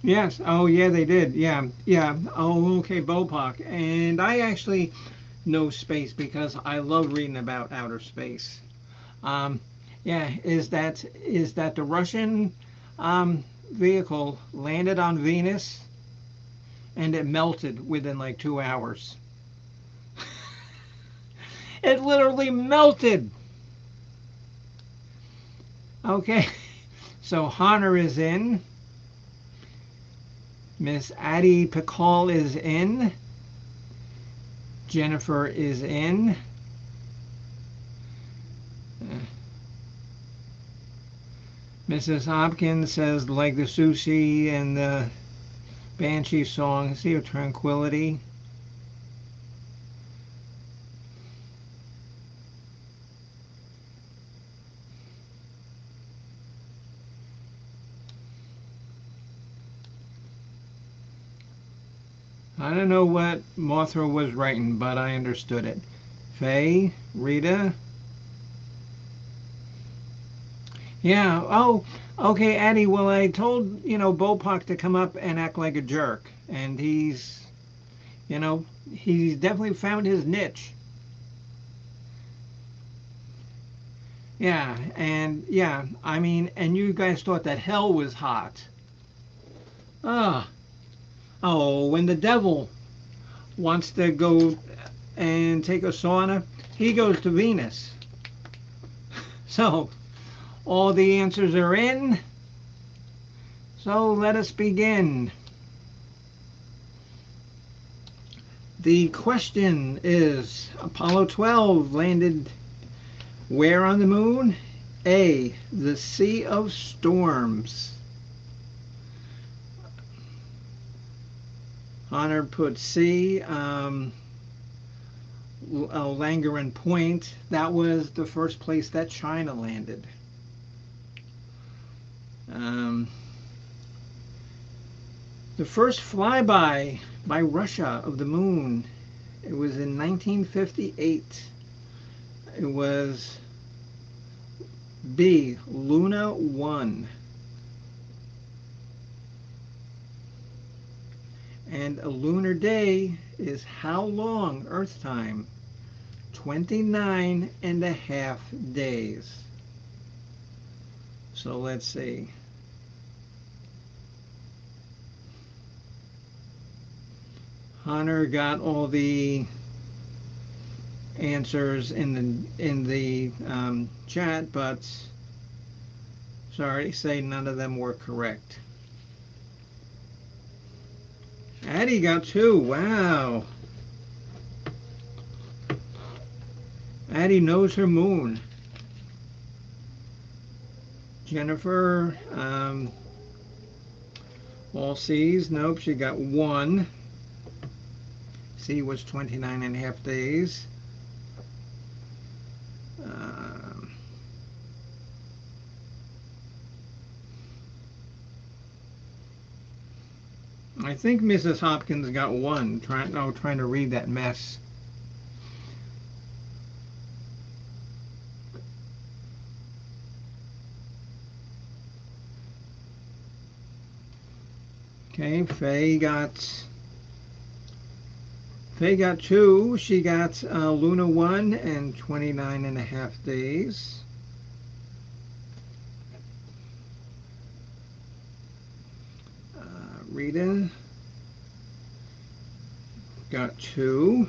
yes. Oh, yeah, they did. Yeah, yeah. Oh, okay, Bopak. And I actually know space because I love reading about outer space. Um, yeah, is that the Russian vehicle landed on Venus and it melted within like 2 hours. It literally melted. Okay, so Honor is in. Miss Addie Picol is in. Jennifer is in. Mrs. Hopkins says, like the sushi and the Banshee song, Sea of Tranquility. I don't know what Mothra was writing, but I understood it. Faye, Rita. Yeah. Oh, okay, Addie. Well, I told, Bopak to come up and act like a jerk, and you know, he's definitely found his niche. Yeah, and yeah, I mean, and you guys thought that hell was hot. Ah, oh, when the devil wants to go and take a sauna, he goes to Venus. So, all the answers are in. So, let us begin. The question is Apollo 12 landed where on the moon? A. The Sea of Storms. Honor put C. Langeron Point. That was the first place that China landed. Um, the first flyby by Russia of the moon. It was in 1958. It was B. Luna 1. And a lunar day is how long Earth time? 29 and a half days. So let's see. Hunter got all the answers in the chat, but sorry to say none of them were correct. Addie got 2. Wow. Addie knows her moon. Jennifer, all C's. Nope, she got 1. C was 29 and a half days. I think Mrs. Hopkins got 1. Trying to read that mess. Okay, Faye got 2. She got Luna 1 and 29 and a half days. Rita got 2.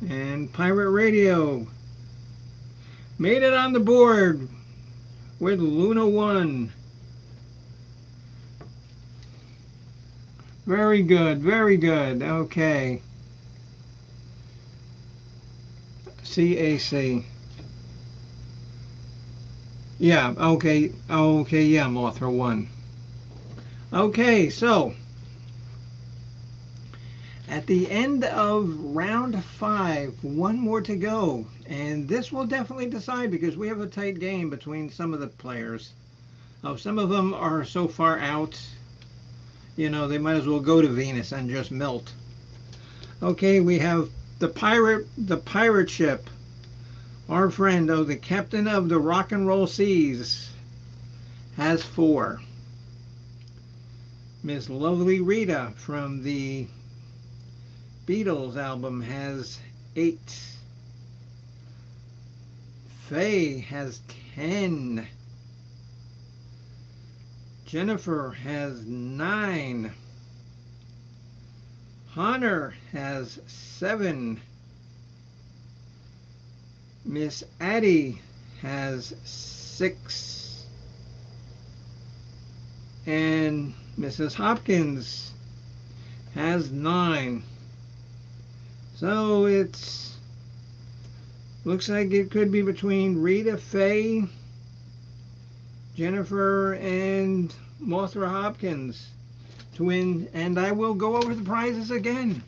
And Pirate Radio made it on the board with Luna 1. Very good, very good. Okay. CAC. Yeah, okay. Okay, yeah, Mothra 1. Okay, so at the end of round 5, one more to go. And this will definitely decide because we have a tight game between some of the players. Oh, some of them are so far out, they might as well go to Venus and just melt. Okay, we have the pirate ship. Our friend, the captain of the rock and roll seas, has 4. Miss Lovely Rita from the Beatles album has 8. Faye has 10. Jennifer has 9. Hunter has 7. Miss Addie has 6. And Mrs. Hopkins has 9. So it's looks like it could be between Rita, Faye, Jennifer, and Mothra Hopkins to win. And I will go over the prizes again.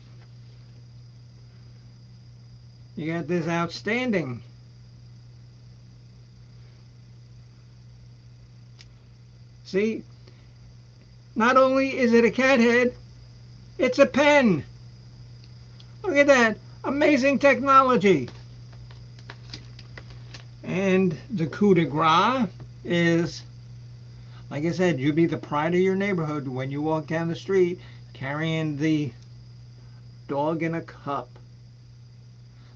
You got this outstanding see, not only is it a cat head, it's a pen. Look at that. Amazing technology. And the coup de grace is, like I said, you be the pride of your neighborhood when you walk down the street carrying the dog in a cup.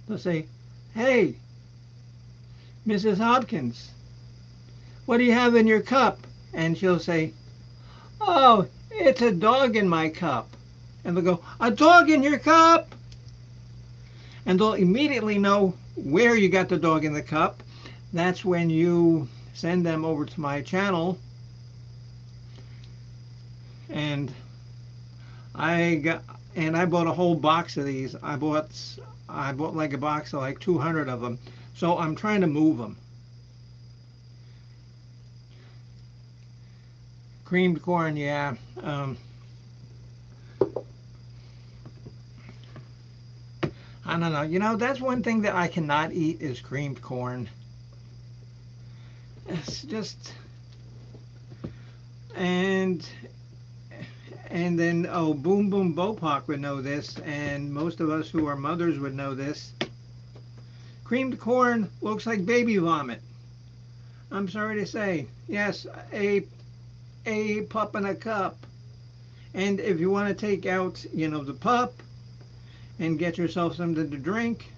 They'll say, "Hey, Mrs. Hopkins, what do you have in your cup?" And she'll say, "Oh, it's a dog in my cup." And they'll go, "A dog in your cup?" And they'll immediately know where you got the dog in the cup. That's when you send them over to my channel. And I bought a whole box of these. I bought like a box of like 200 of them. So I'm trying to move them. Creamed corn, yeah. I don't know. You know, that's one thing that I cannot eat is creamed corn. It's just, and then, oh, Boom Boom Bopak would know this, and most of us who are mothers would know this. Creamed corn looks like baby vomit. I'm sorry to say. Yes, a pup in a cup. And if you want to take out, you know, the pup and get yourself something to drink,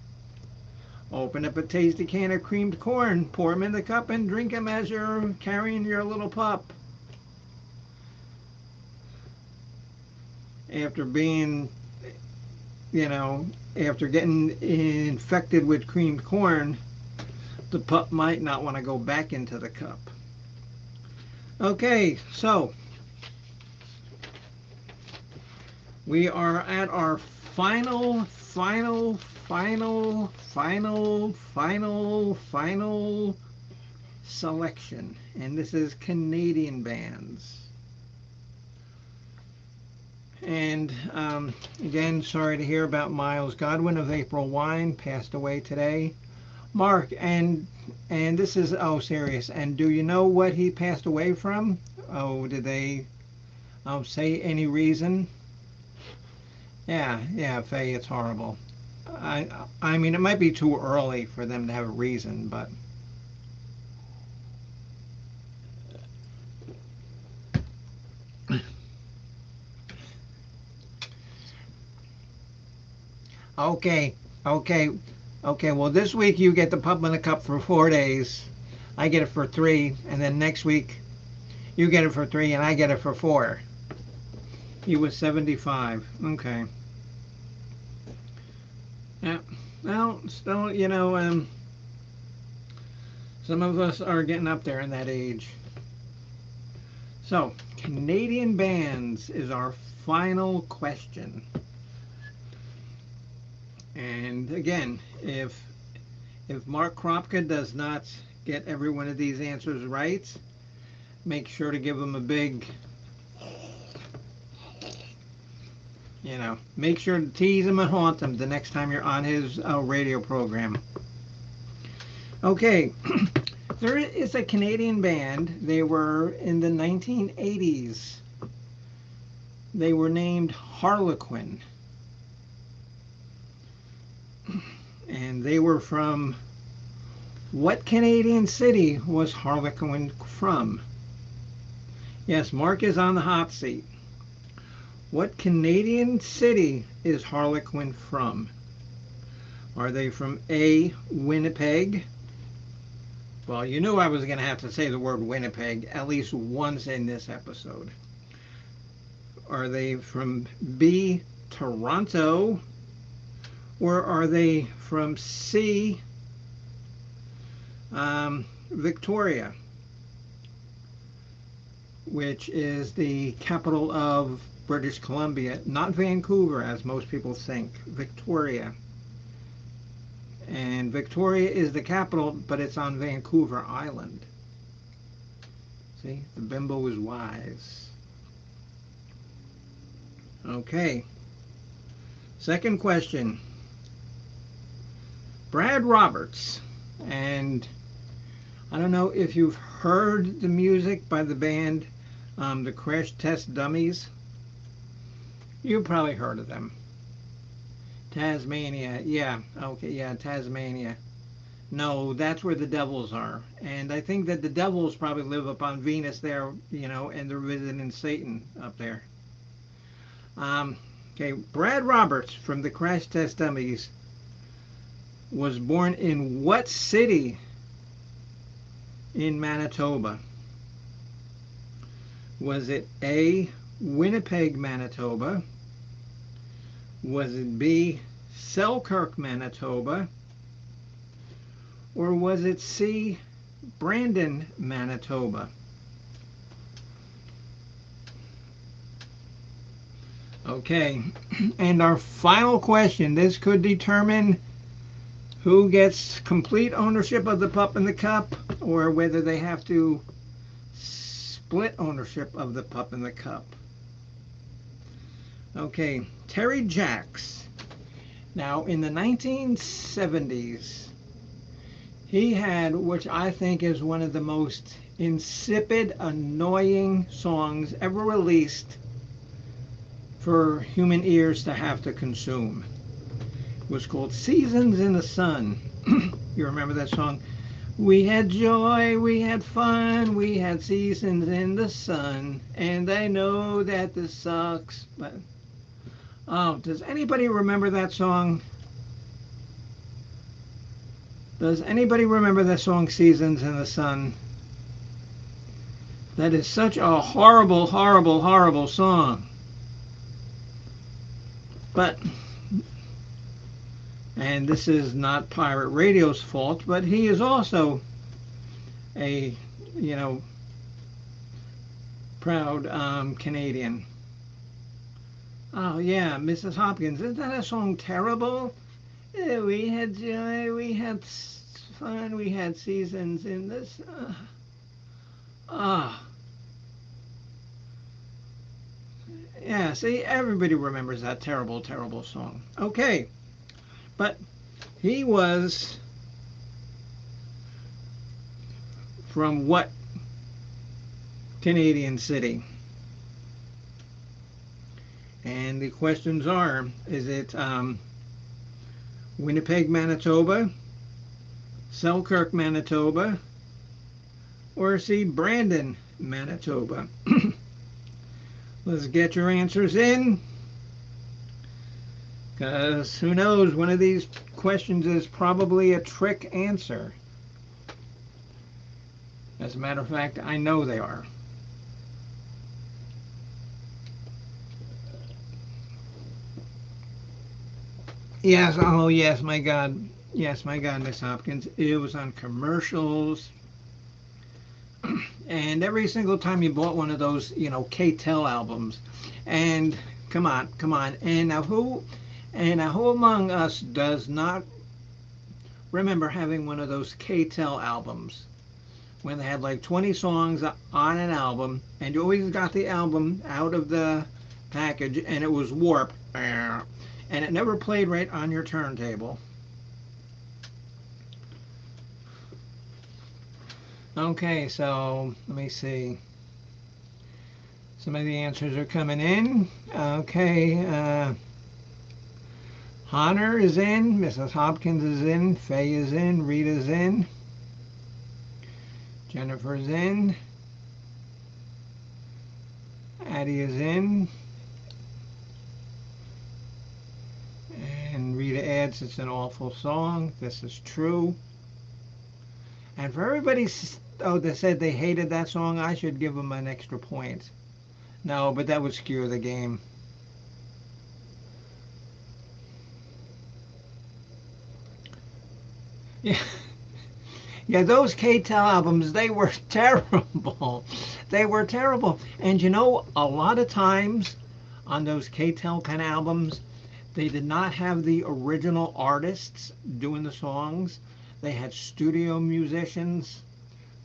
open up a tasty can of creamed corn, pour them in the cup, and drink them as you're carrying your little pup. After being, you know, after getting infected with creamed corn, the pup might not want to go back into the cup. Okay, so we are at our final selection, and this is Canadian bands. And again, sorry to hear about Miles Godwin of April Wine, passed away today. Mark, and this is, oh, serious, and do you know what he passed away from? Oh, did they say any reason? Yeah, Faye, it's horrible. I mean, it might be too early for them to have a reason, but okay, okay, okay. Well, this week you get the pup in the cup for 4 days. I get it for 3, and then next week you get it for 3, and I get it for 4. He was 75. Okay. Yeah. Well, still, you know, some of us are getting up there in that age. So, Canadian bands is our final question. And again, if Mark Kropka does not get every one of these answers right, make sure to give him a big, you know, make sure to tease him and haunt him the next time you're on his radio program. Okay, there is a Canadian band. They were in the 1980s. They were named Harlequin. And they were from, what Canadian city was Harlequin from? Yes, Mark is on the hot seat. What Canadian city is Harlequin from? Are they from A, Winnipeg? Well, you knew I was going to have to say the word Winnipeg at least once in this episode. Are they from B, Toronto? Or are they from C, Victoria, which is the capital of British Columbia, not Vancouver as most people think, Victoria. And Victoria is the capital, but it's on Vancouver Island. See, the bimbo is wise. Okay. Second question. Brad Roberts, and I don't know if you've heard the music by the band, the Crash Test Dummies. You've probably heard of them. Tasmania. Yeah. Okay. Yeah. Tasmania. No, that's where the devils are. And I think that the devils probably live up on Venus there, and they're visiting Satan up there. Um, okay. Brad Roberts from the Crash Test Dummies was born in what city in Manitoba? Was it A, Winnipeg, Manitoba? Was it B, Selkirk, Manitoba? Or was it C, Brandon, Manitoba? Okay, and our final question. This could determine who gets complete ownership of the pup and the cup, or whether they have to split ownership of the pup and the cup. Okay, Terry Jacks. Now, in the 1970s, he had, which I think is one of the most insipid, annoying songs ever released for human ears to have to consume. It was called Seasons in the Sun. You remember that song? We had joy, we had fun, we had seasons in the sun, and I know that this sucks, but oh, does anybody remember that song? Does anybody remember that song, Seasons in the Sun? That is such a horrible, horrible, horrible song. But, and this is not Pirate Radio's fault, but he is also a, proud Canadian. Oh yeah, Mrs. Hopkins, isn't that a song terrible? Yeah, we had joy, we had fun, we had seasons in this. Yeah, see, everybody remembers that terrible, terrible song. Okay, but he was from what Canadian city? And the questions are, is it Winnipeg, Manitoba, Selkirk, Manitoba, or C, Brandon, Manitoba? Let's get your answers in, because who knows, one of these questions is probably a trick answer. As a matter of fact, I know they are. Yes, oh yes, my God. Yes, my God, Miss Hopkins. It was on commercials. And every single time you bought one of those, K-Tel albums. And come on, come on. And now who among us does not remember having one of those K-Tel albums when they had like 20 songs on an album, and you always got the album out of the package and it was warped, and it never played right on your turntable. Okay, so let me see. Some of the answers are coming in. Okay, Honor is in, Mrs. Hopkins is in, Faye is in, Rita's in, Jennifer's in, Addie is in, and Rita adds, it's an awful song. This is true. And for everybody that said they hated that song, I should give them an extra point. No, but that would skew the game. Yeah. Yeah, those K-Tel albums, they were terrible. They were terrible. And a lot of times on those K-Tel kind of albums, they did not have the original artists doing the songs. They had studio musicians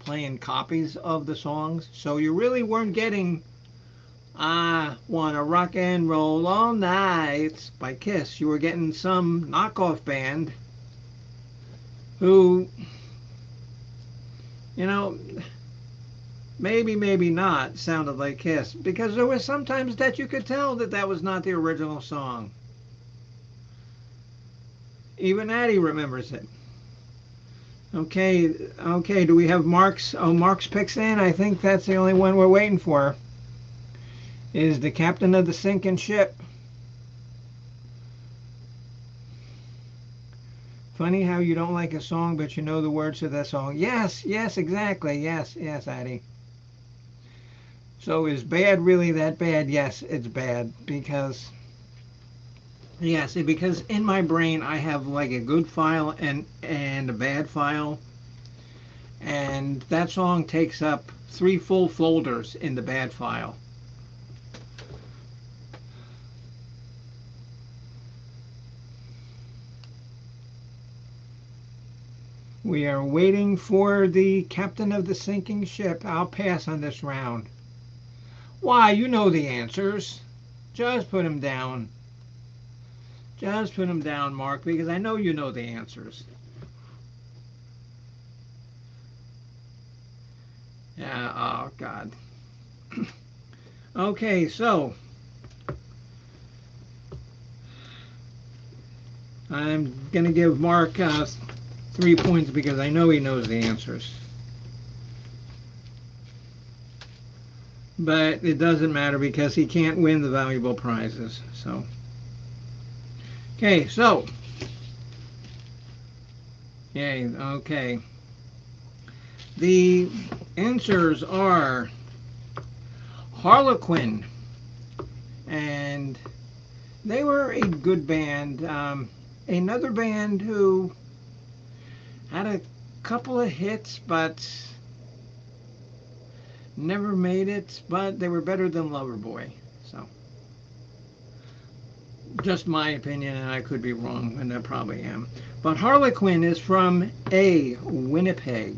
playing copies of the songs. So you really weren't getting I Wanna Rock and Roll All Night by Kiss. You were getting some knockoff band who, maybe not sounded like Kiss, because there was sometimes that you could tell that that was not the original song. Even Addie remembers it. Okay, okay, do we have Mark's? Oh, Mark's picks in. I think that's the only one we're waiting for. Is the captain of the sinking ship. Funny how you don't like a song, but you know the words to that song. Yes, yes, exactly. Yes, yes, Addie. So is bad really that bad? Yes, it's bad because yes, because in my brain I have like a good file and a bad file, and that song takes up 3 full folders in the bad file. We are waiting for the captain of the sinking ship. I'll pass on this round. Why, you know the answers. Just put them down. Just put them down, Mark, because I know you know the answers. Yeah, oh, God. Okay, so I'm going to give Mark 3 points because I know he knows the answers. But it doesn't matter because he can't win the valuable prizes. So, okay, so, yay, okay. The answers are Harlequin, and they were a good band. Another band who had a couple of hits, but never made it, but they were better than Loverboy. So, just my opinion, and I could be wrong, and I probably am. But Harlequin is from Winnipeg.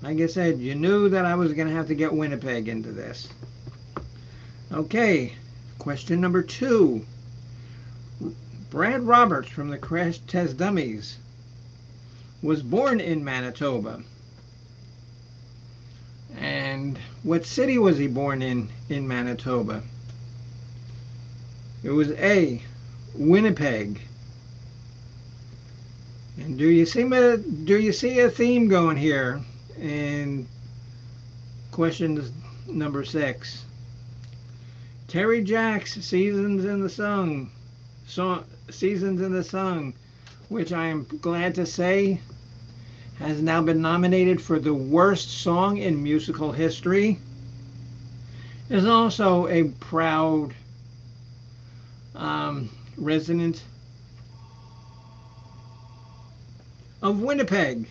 Like I said, you knew that I was going to have to get Winnipeg into this. Okay, question number 2. Brad Roberts from the Crash Test Dummies was born in Manitoba. And what city was he born in Manitoba? It was A, Winnipeg. And do you see a theme going here in question number 6? Terry Jacks' Seasons in the Sun, Seasons in the Sun, which I am glad to say has now been nominated for the worst song in musical history, is also a proud resident of Winnipeg.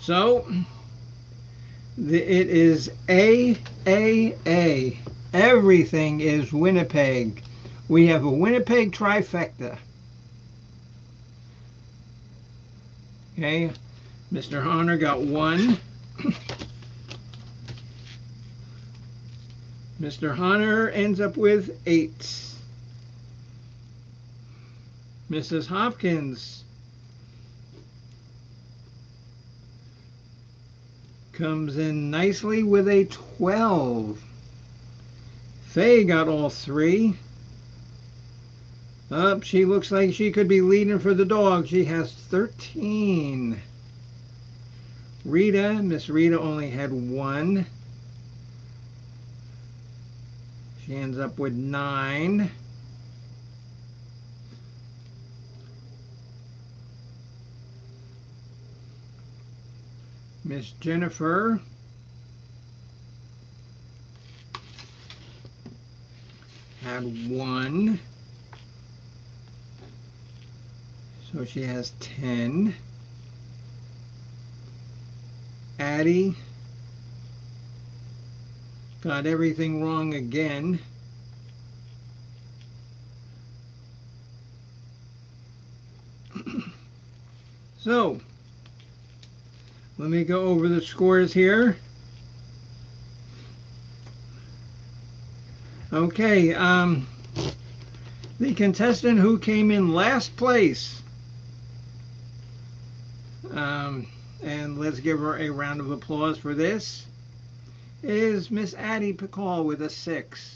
So it is A. Everything is Winnipeg. We have a Winnipeg trifecta. Okay, Mr. Honor got 1. Mr. Honor ends up with 8. Mrs. Hopkins comes in nicely with a 12. Faye got all 3. Up, she looks like she could be leading for the dog. She has 13. Rita, Miss Rita only had 1. She ends up with 9. Miss Jennifer had 1. So she has 10. Addie got everything wrong again. So, let me go over the scores here. Okay, the contestant who came in last place, and let's give her a round of applause for this, is Miss Addie Pickall with a 6.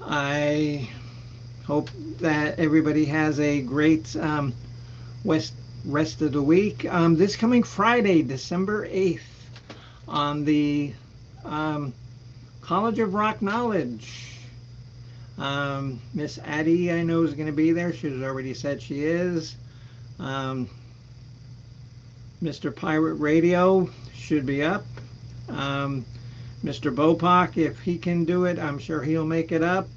I hope that everybody has a great west rest of the week. This coming Friday, December 8th, on the um, College of Rock Knowledge. Miss Addie, I know, is going to be there. She's already said she is. Um, Mr. Pirate Radio should be up. Mr. Bopak, if he can do it, I'm sure he'll make it up.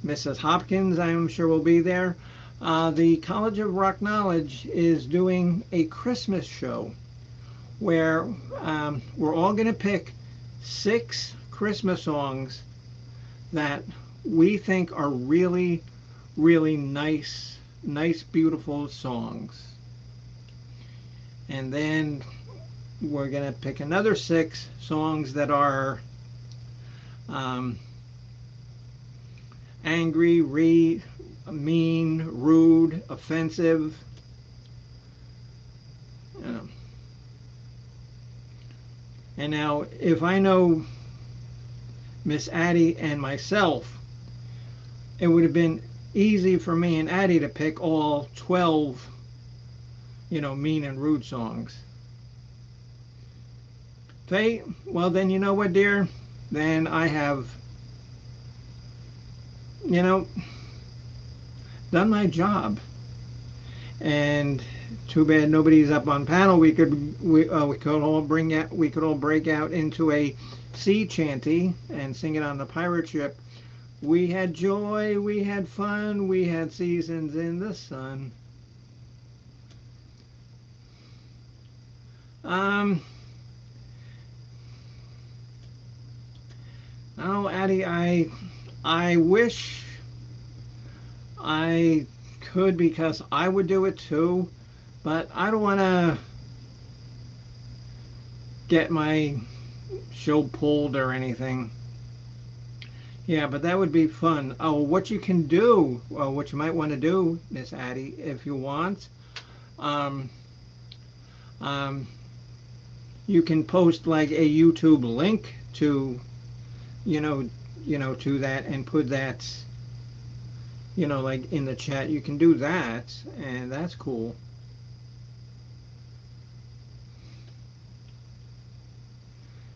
Mrs. Hopkins, I'm sure, will be there. The College of Rock Knowledge is doing a Christmas show where we're all going to pick 6 Christmas songs that we think are really, really nice, beautiful songs. And then we're going to pick another 6 songs that are angry, mean, rude, offensive. And now, if I know Miss Addie and myself, it would have been easy for me and Addie to pick all 12, mean and rude songs. Faye, well then, you know what, dear? Then I have, done my job. And too bad nobody's up on panel. We could all break out into a sea chanty and sing it on the pirate ship. We had joy, we had fun, we had seasons in the sun. Oh, Addie, I wish I could, because I would do it too, but I don't want to get my show pulled or anything. Yeah, but that would be fun. Oh, what you can do, what you might want to do, Miss Addie, if you want, you can post like a YouTube link to, to that, and put that, like in the chat. You can do that, and that's cool.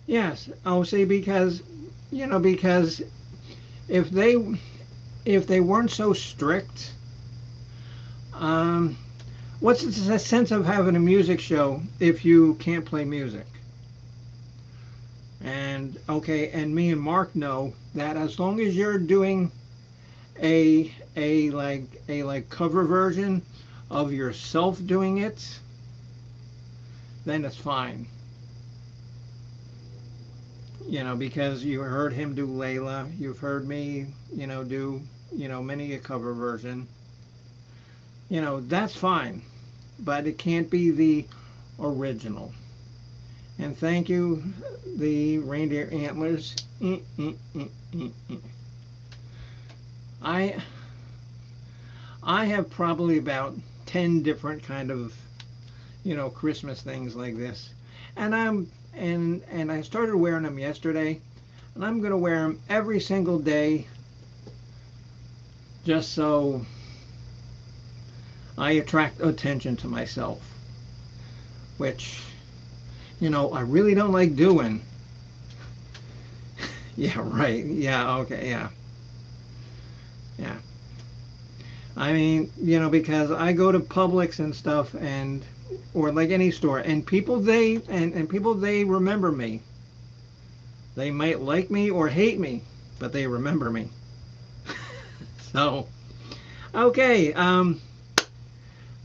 Yes. Oh, see, because, because if they weren't so strict, what's the sense of having a music show if you can't play music? And okay, and me and Mark know that as long as you're doing a cover version of yourself doing it, then it's fine. Because you heard him do Layla, you've heard me, do, many a cover version. That's fine, but it can't be the original. And thank you, the reindeer antlers. I have probably about 10 different kind of, Christmas things like this, and I started wearing them yesterday, and I'm going to wear them every single day, just so I attract attention to myself, which, I really don't like doing. Yeah, right. Yeah, okay, yeah. Yeah. I mean, because I go to Publix and stuff, or like any store, and people they remember me. They might like me or hate me, but they remember me. So, okay.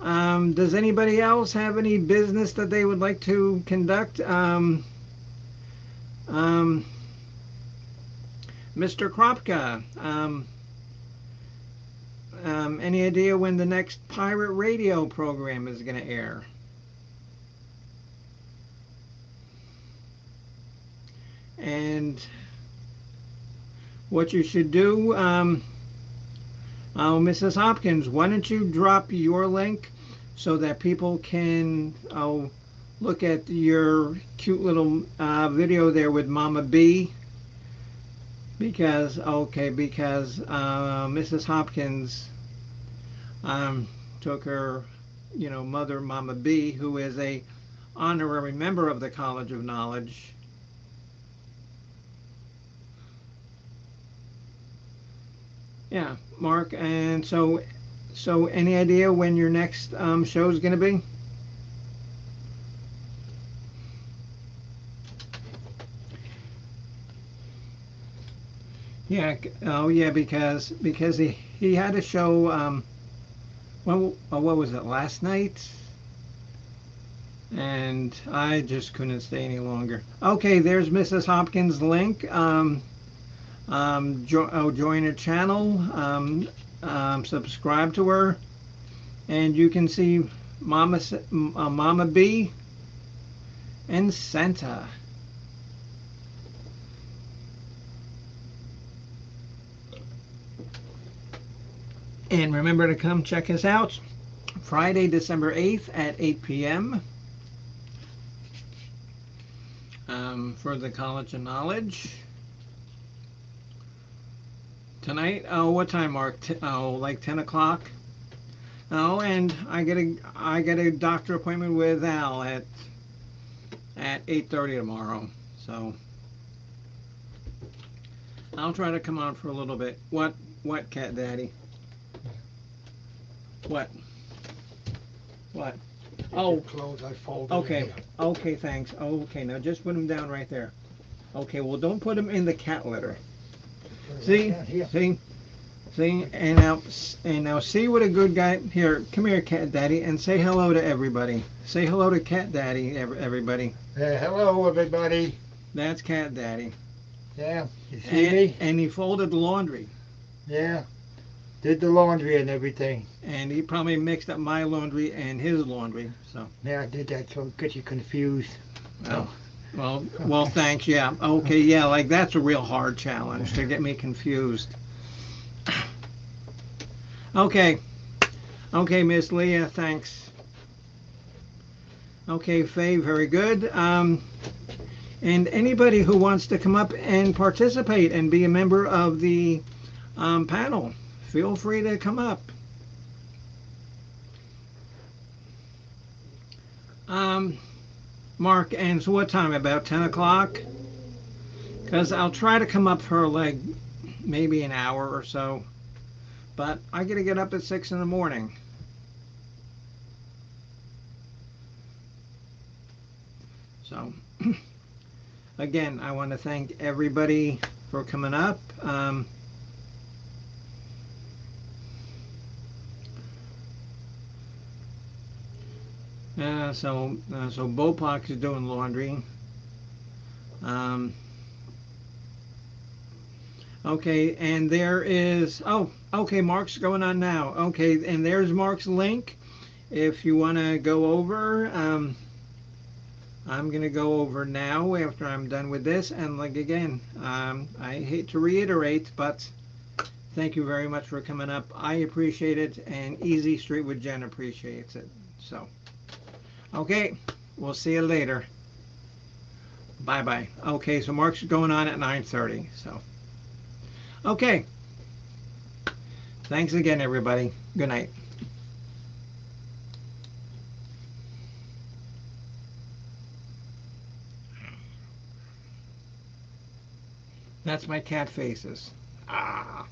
Does anybody else have any business that they would like to conduct? Mr. Kropka, any idea when the next pirate radio program is going to air? And what you should do, Mrs. Hopkins, why don't you drop your link so that people can look at your cute little video there with Mama B, because Mrs. Hopkins took her, mother, Mama B, who is a honorary member of the College of Knowledge. Yeah, Mark, and so any idea when your next show is going to be? Yeah, oh yeah, because he had a show. Well, what was it, last night? And I just couldn't stay any longer. Okay, there's Mrs. Hopkins' link. Join her channel. Subscribe to her, and you can see Mama B and Santa. And remember to come check us out Friday, December 8th at 8 p.m. For the College of Knowledge. Tonight, oh, what time, Mark? Like 10 o'clock? Oh, and I get a doctor appointment with Al at 8:30 tomorrow. So I'll try to come on for a little bit. What, Cat Daddy? What? Oh, clothes I folded. okay. Okay, thanks. Okay, now just put them down right there. Okay, well, don't put them in the cat litter. See, and now see what a good guy. Here, come here, Cat Daddy, and say hello to everybody. Say hello to Cat Daddy, everybody. Hello, everybody. That's Cat Daddy. Yeah, you see me? And he folded the laundry. Yeah, did the laundry and everything. And he probably mixed up my laundry and his laundry. So yeah, I did that so it gets you confused. Oh. Well, thanks. Yeah. Okay. Yeah. Like that's a real hard challenge to get me confused. Okay. Okay, Miss Leah. Thanks. Okay, Faye. Very good. And anybody who wants to come up and participate and be a member of the panel, feel free to come up. Mark, and so what time? About 10 o'clock? Because I'll try to come up for like maybe an hour or so. But I got to get up at 6 in the morning. So, again, I want to thank everybody for coming up. So Bopox is doing laundry. Okay, and there is, okay, Mark's going on now. Okay, and there's Mark's link. If you want to go over, I'm going to go over now after I'm done with this. And like again, I hate to reiterate, but thank you very much for coming up. I appreciate it, and Easy Street with Jen appreciates it. So, okay, we'll see you later. Bye-bye. Okay, so Mark's going on at 9:30. So, okay. Thanks again, everybody. Good night. That's my cat faces. Ah.